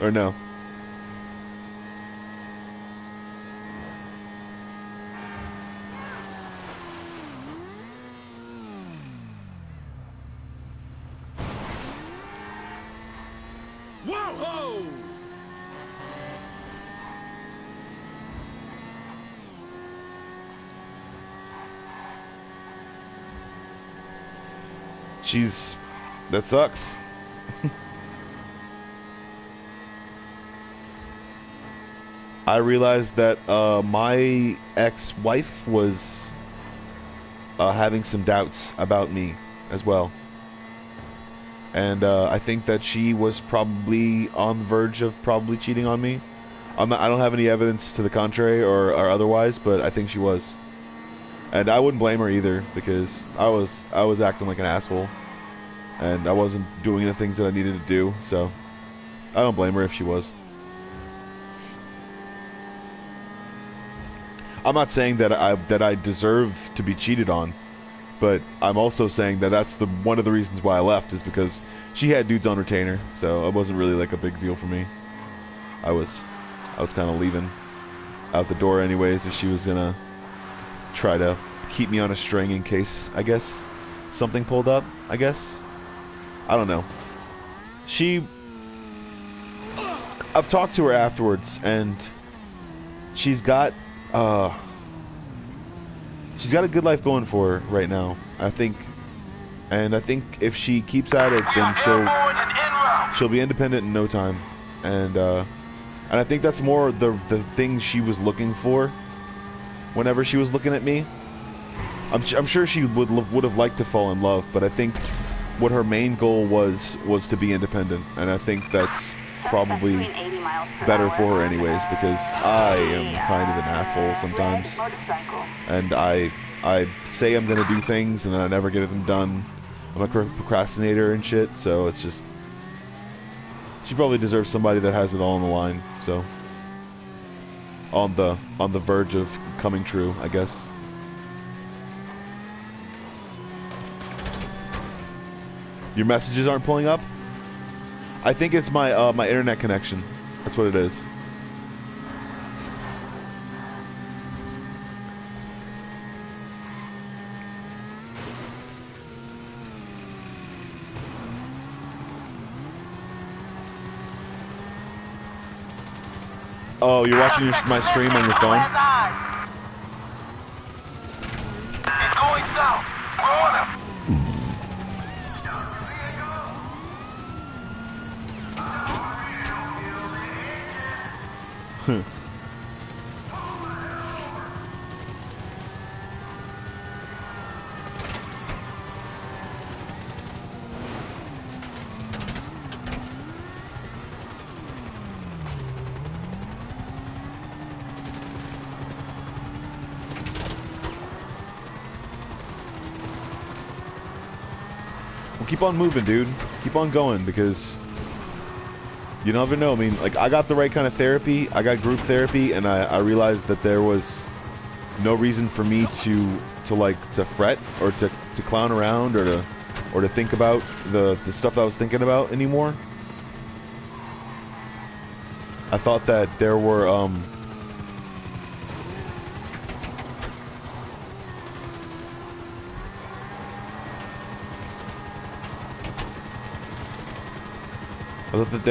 Or no?
Whoa-ho!
That sucks. I realized that my ex-wife was having some doubts about me as well. And I think that she was probably on the verge of probably cheating on me. I don't have any evidence to the contrary or otherwise, but I think she was. And I wouldn't blame her either, because I was acting like an asshole, and I wasn't doing the things that I needed to do. So I don't blame her if she was. I'm not saying that I deserve to be cheated on, but I'm also saying that that's one of the reasons why I left, is because she had dudes on retainer, so it wasn't really like a big deal for me. I was kind of leaving out the door anyways, if she was gonna try to keep me on a string in case, I guess, something pulled up, I guess. I don't know. I've talked to her afterwards, and she's got a good life going for her right now, I think. And I think if she keeps at it, then she'll be independent in no time. And I think that's more the thing she was looking for whenever she was looking at me. I'm sure she would have liked to fall in love, but I think what her main goal was to be independent, and I think that's probably better for her anyways, because I am kind of an asshole sometimes, and I say I'm gonna do things and then I never get them done. I'm a procrastinator and shit, so it's just, she probably deserves somebody that has it all on the line, so on the verge of coming true, I guess. Your messages aren't pulling up? I think it's my my internet connection. That's what it is. Oh, you're watching my stream on your phone?
He's going south. We're on him.
Well, keep on moving, dude. Keep on going, because you never know. I mean, like, I got the right kind of therapy. I got group therapy, and I realized that there was no reason for me to fret or to clown around or to think about the stuff I was thinking about anymore. I thought that there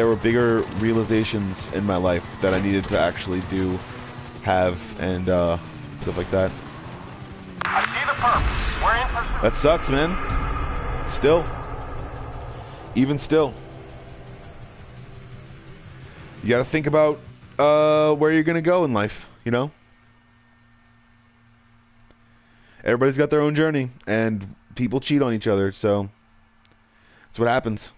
were bigger realizations in my life that I needed to actually have, and stuff like that.
I see the perp. We're in pursuit.
That sucks, man. Still. Even still. You gotta think about where you're gonna go in life, you know? Everybody's got their own journey, and people cheat on each other, so that's what happens.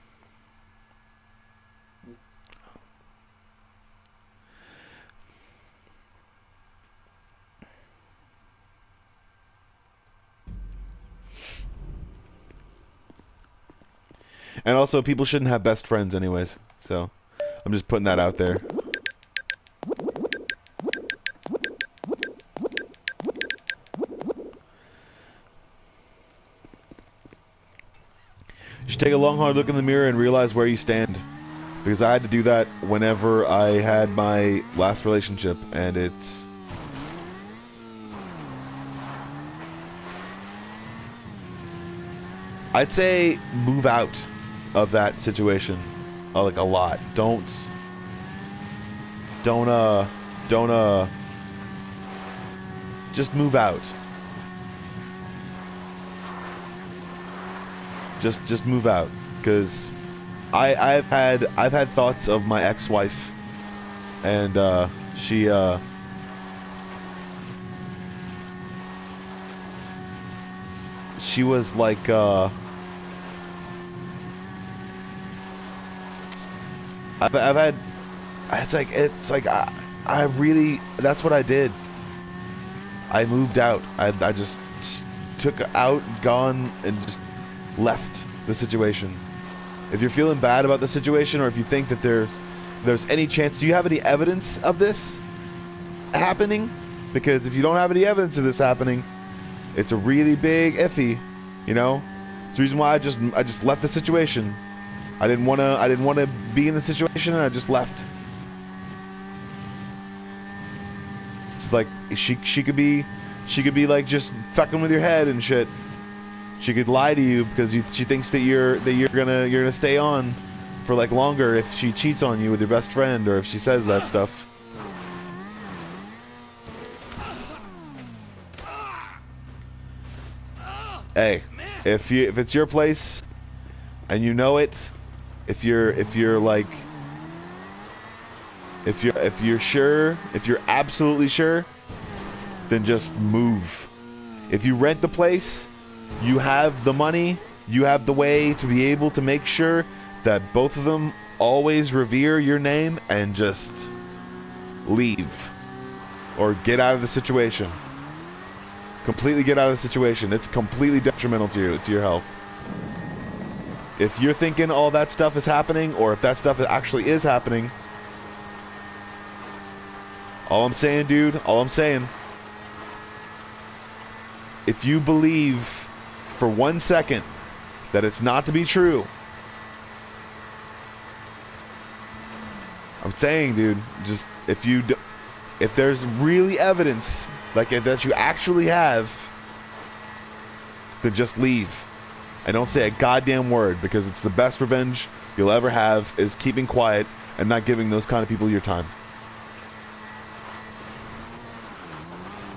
And also, people shouldn't have best friends anyways, so I'm just putting that out there. You should take a long, hard look in the mirror and realize where you stand. Because I had to do that whenever I had my last relationship, and it's... I'd say move out of that situation, like a lot. Don't just move out. Just move out, because I've had thoughts of my ex-wife, and she was like I've had it's like I really, that's what I did. I moved out. I just took out, gone, and just left the situation. If you're feeling bad about the situation, or if you think that there's any chance, do you have any evidence of this happening? Because if you don't have any evidence of this happening, it's a really big iffy, you know. It's the reason why I just left the situation. I didn't wanna be in the situation, and I just left. It's like she could be like just fucking with your head and shit. She could lie to you because she thinks that you're gonna stay on for like longer if she cheats on you with your best friend, or if she says that stuff. Hey, if it's your place and you know it, if you're sure, if you're absolutely sure, then just move. If you rent the place, you have the money, you have the way to be able to make sure that both of them always revere your name, and just leave or get out of the situation. Completely get out of the situation. It's completely detrimental to your health. If you're thinking all that stuff is happening, or if that stuff actually is happening, all I'm saying, dude, all I'm saying, if you believe for 1 second that it's not to be true, I'm saying, dude, just if there's really evidence, like that you actually have, then just leave. And don't say a goddamn word, because it's the best revenge you'll ever have, is keeping quiet and not giving those kind of people your time.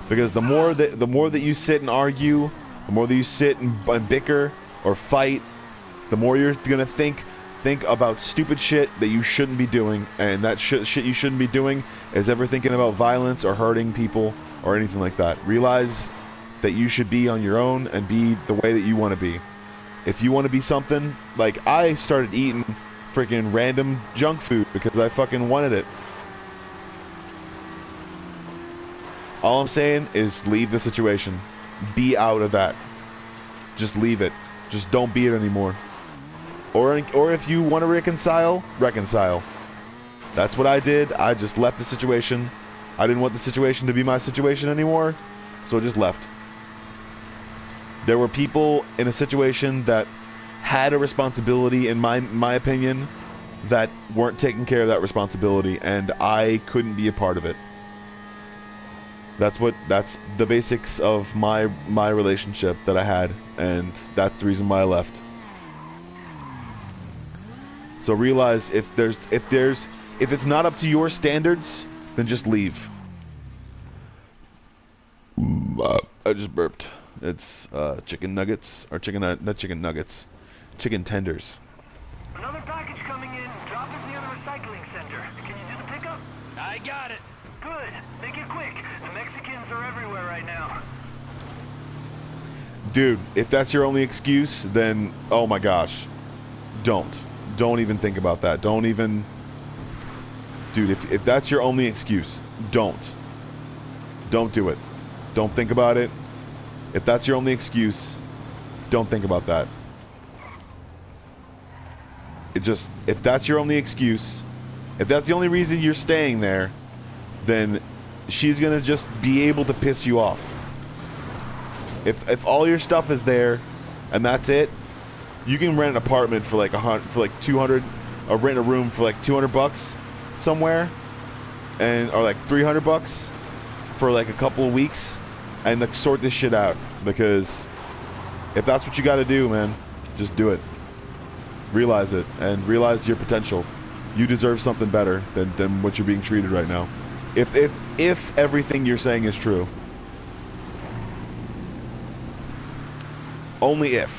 Because the more that you sit and argue, the more that you sit and bicker or fight, the more you're gonna think about stupid shit that you shouldn't be doing, and that shit you shouldn't be doing is ever thinking about violence or hurting people or anything like that. Realize that you should be on your own and be the way that you want to be. If you want to be something, like I started eating freaking random junk food because I fucking wanted it. All I'm saying is leave the situation. Be out of that. Just leave it. Just don't be it anymore. Or if you want to reconcile, reconcile. That's what I did. I just left the situation. I didn't want the situation to be my situation anymore, so I just left. There were people in a situation that had a responsibility, in my opinion, that weren't taking care of that responsibility, and I couldn't be a part of it. That's the basics of my relationship that I had, and that's the reason why I left. So realize if it's not up to your standards, then just leave. I just burped. It's chicken nuggets, or not chicken nuggets, chicken tenders.
Another package coming in. Drop it near the recycling center. Can you do the pickup?
I got it.
Good. Make it quick. The Mexicans are everywhere right now.
Dude, if that's your only excuse, then oh my gosh, don't even think about that. Don't even, dude. If that's your only excuse, don't do it. Don't think about it. If that's your only excuse, don't think about that. If that's your only excuse, if that's the only reason you're staying there, then she's gonna just be able to piss you off. If all your stuff is there and that's it, you can rent an apartment for like 200, or rent a room for like $200 somewhere, or like $300 for like a couple of weeks, and like sort this shit out. Because if that's what you got to do, man, just do it. Realize it and realize your potential. You deserve something better than what you're being treated right now. If everything you're saying is true. Only if.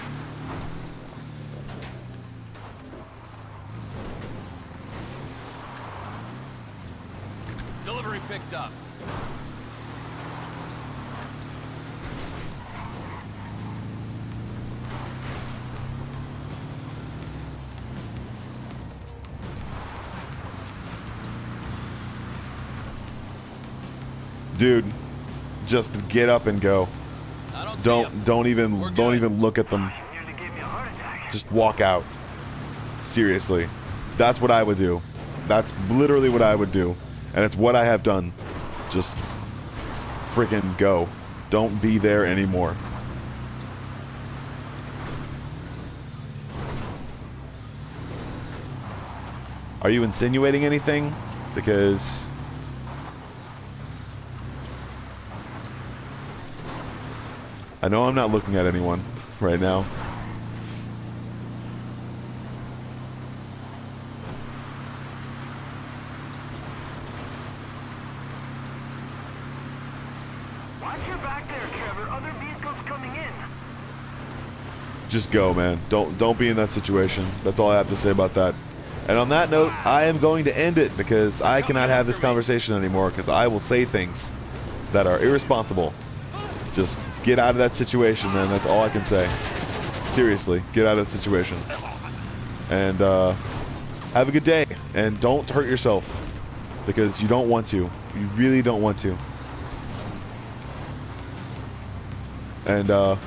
Delivery picked up.
Dude, just get up and go. Don't even look at them. Just walk out. Seriously. That's what I would do. That's literally what I would do. And it's what I have done. Just freaking go. Don't be there anymore. Are you insinuating anything? Because I know I'm not looking at anyone right now.
Watch your back there, Trevor. Other vehicles coming in.
Just go, man. Don't be in that situation. That's all I have to say about that. And on that note, I am going to end it because I cannot have this conversation anymore, because I will say things that are irresponsible. Just get out of that situation, man. That's all I can say. Seriously, get out of that situation. And have a good day. And don't hurt yourself, because you don't want to. You really don't want to. And I'm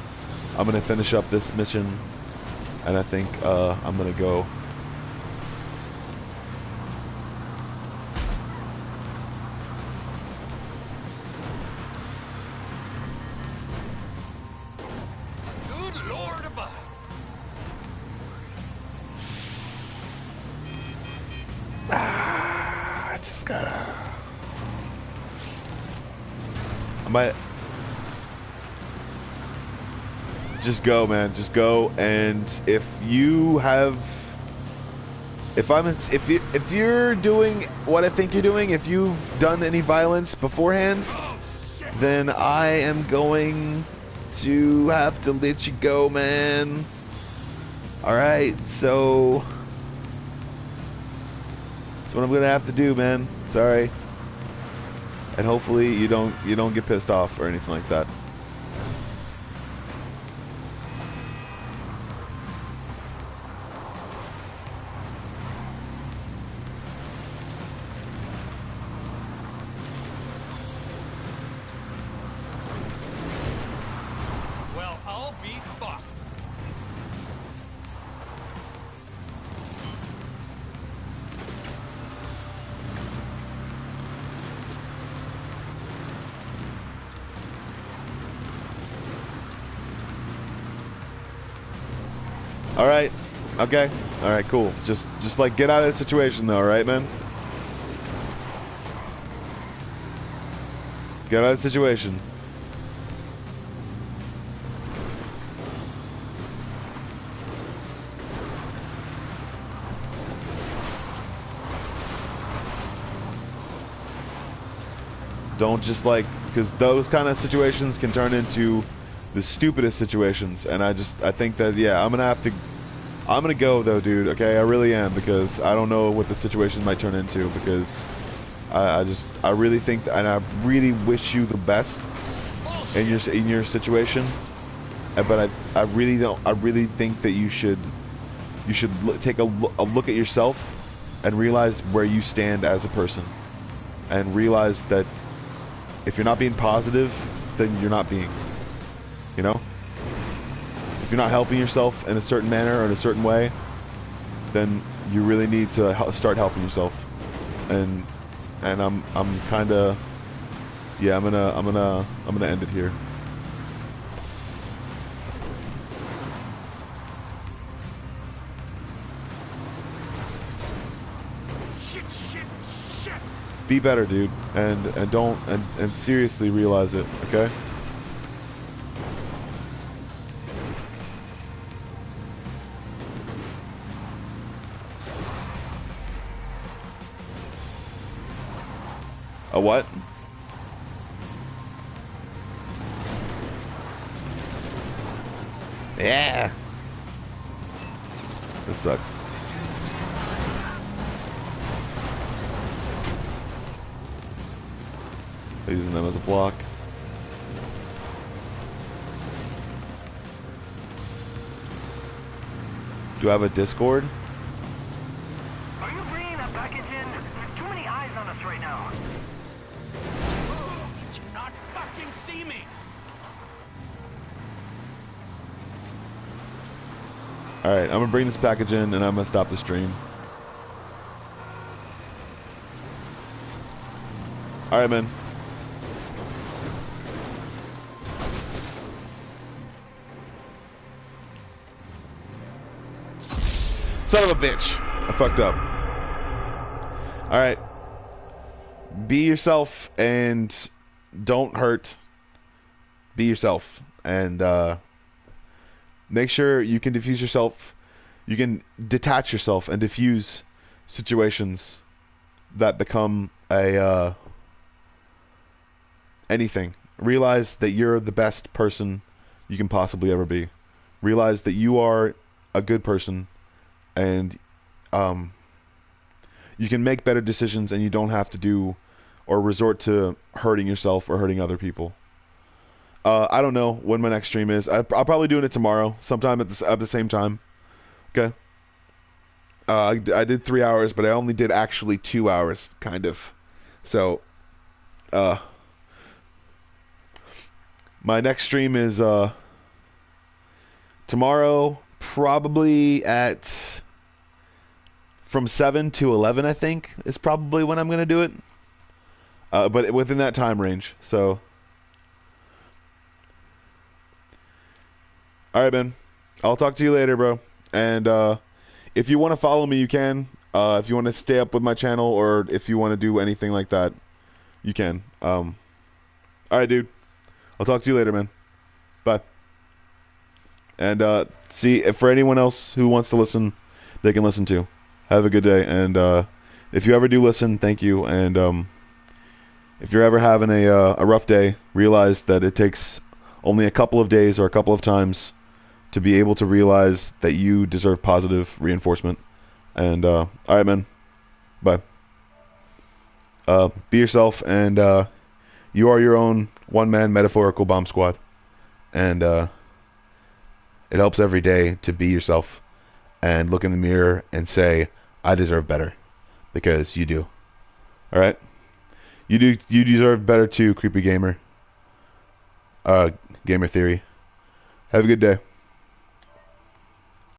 going to finish up this mission. And I think I'm going to go. I just gotta. I might just go, man. Just go, and if you have, if you're doing what I think you're doing, if you've done any violence beforehand, then I am going to have to let you go, man. Alright, so that's what I'm gonna have to do, man. Sorry. And hopefully you don't get pissed off or anything like that.
Well, I'll be fucked.
Alright. Okay. Alright, cool. Just like get out of the situation though, alright, man? Get out of the situation. Don't just like, because those kind of situations can turn into the stupidest situations, and I think that, yeah, I'm gonna go though, dude. Okay, I really am, because I don't know what the situation might turn into, because I really think that, and I really wish you the best in your situation, but I really think that you should take a look at yourself and realize where you stand as a person, and realize that if you're not being positive, then you're not being. You know? If you're not helping yourself in a certain manner or in a certain way, then you really need to start helping yourself. And I'm kind of, yeah, I'm gonna end it here.
Shit.
Be better, dude, and don't and seriously realize it, okay? A what? Yeah. This sucks. Using them as a block. Do I have a Discord?
Are you bringing that package in? There's too many eyes on us right now.
Did you not fucking see me?
Alright, I'm gonna bring this package in and I'm gonna stop the stream. Alright, man. Son of a bitch. I fucked up. Alright. Be yourself and don't hurt. Be yourself. And make sure you can diffuse yourself. You can detach yourself and diffuse situations that become a anything. Realize that you're the best person you can possibly ever be. Realize that you are a good person. And you can make better decisions, and you don't have to do or resort to hurting yourself or hurting other people. I don't know when my next stream is. I'll probably doing it tomorrow, sometime at the same time. Okay. I did 3 hours, but I only did actually 2 hours, kind of. So, my next stream is tomorrow, probably at from 7 to 11, I think, is probably when I'm going to do it. But within that time range. So, alright, man. I'll talk to you later, bro. And if you want to follow me, you can. If you want to stay up with my channel, or if you want to do anything like that, you can. Alright, dude. I'll talk to you later, man. Bye. And see, if for anyone else who wants to listen, they can listen too. Have a good day, and if you ever do listen, thank you, and if you're ever having a rough day, realize that it takes only a couple of days or a couple of times to be able to realize that you deserve positive reinforcement. And all right, man. Bye. Be yourself, and you are your own one-man metaphorical bomb squad. And it helps every day to be yourself and look in the mirror and say, I deserve better, because you do. All right? You deserve better too, creepy gamer. Gamer theory. Have a good day.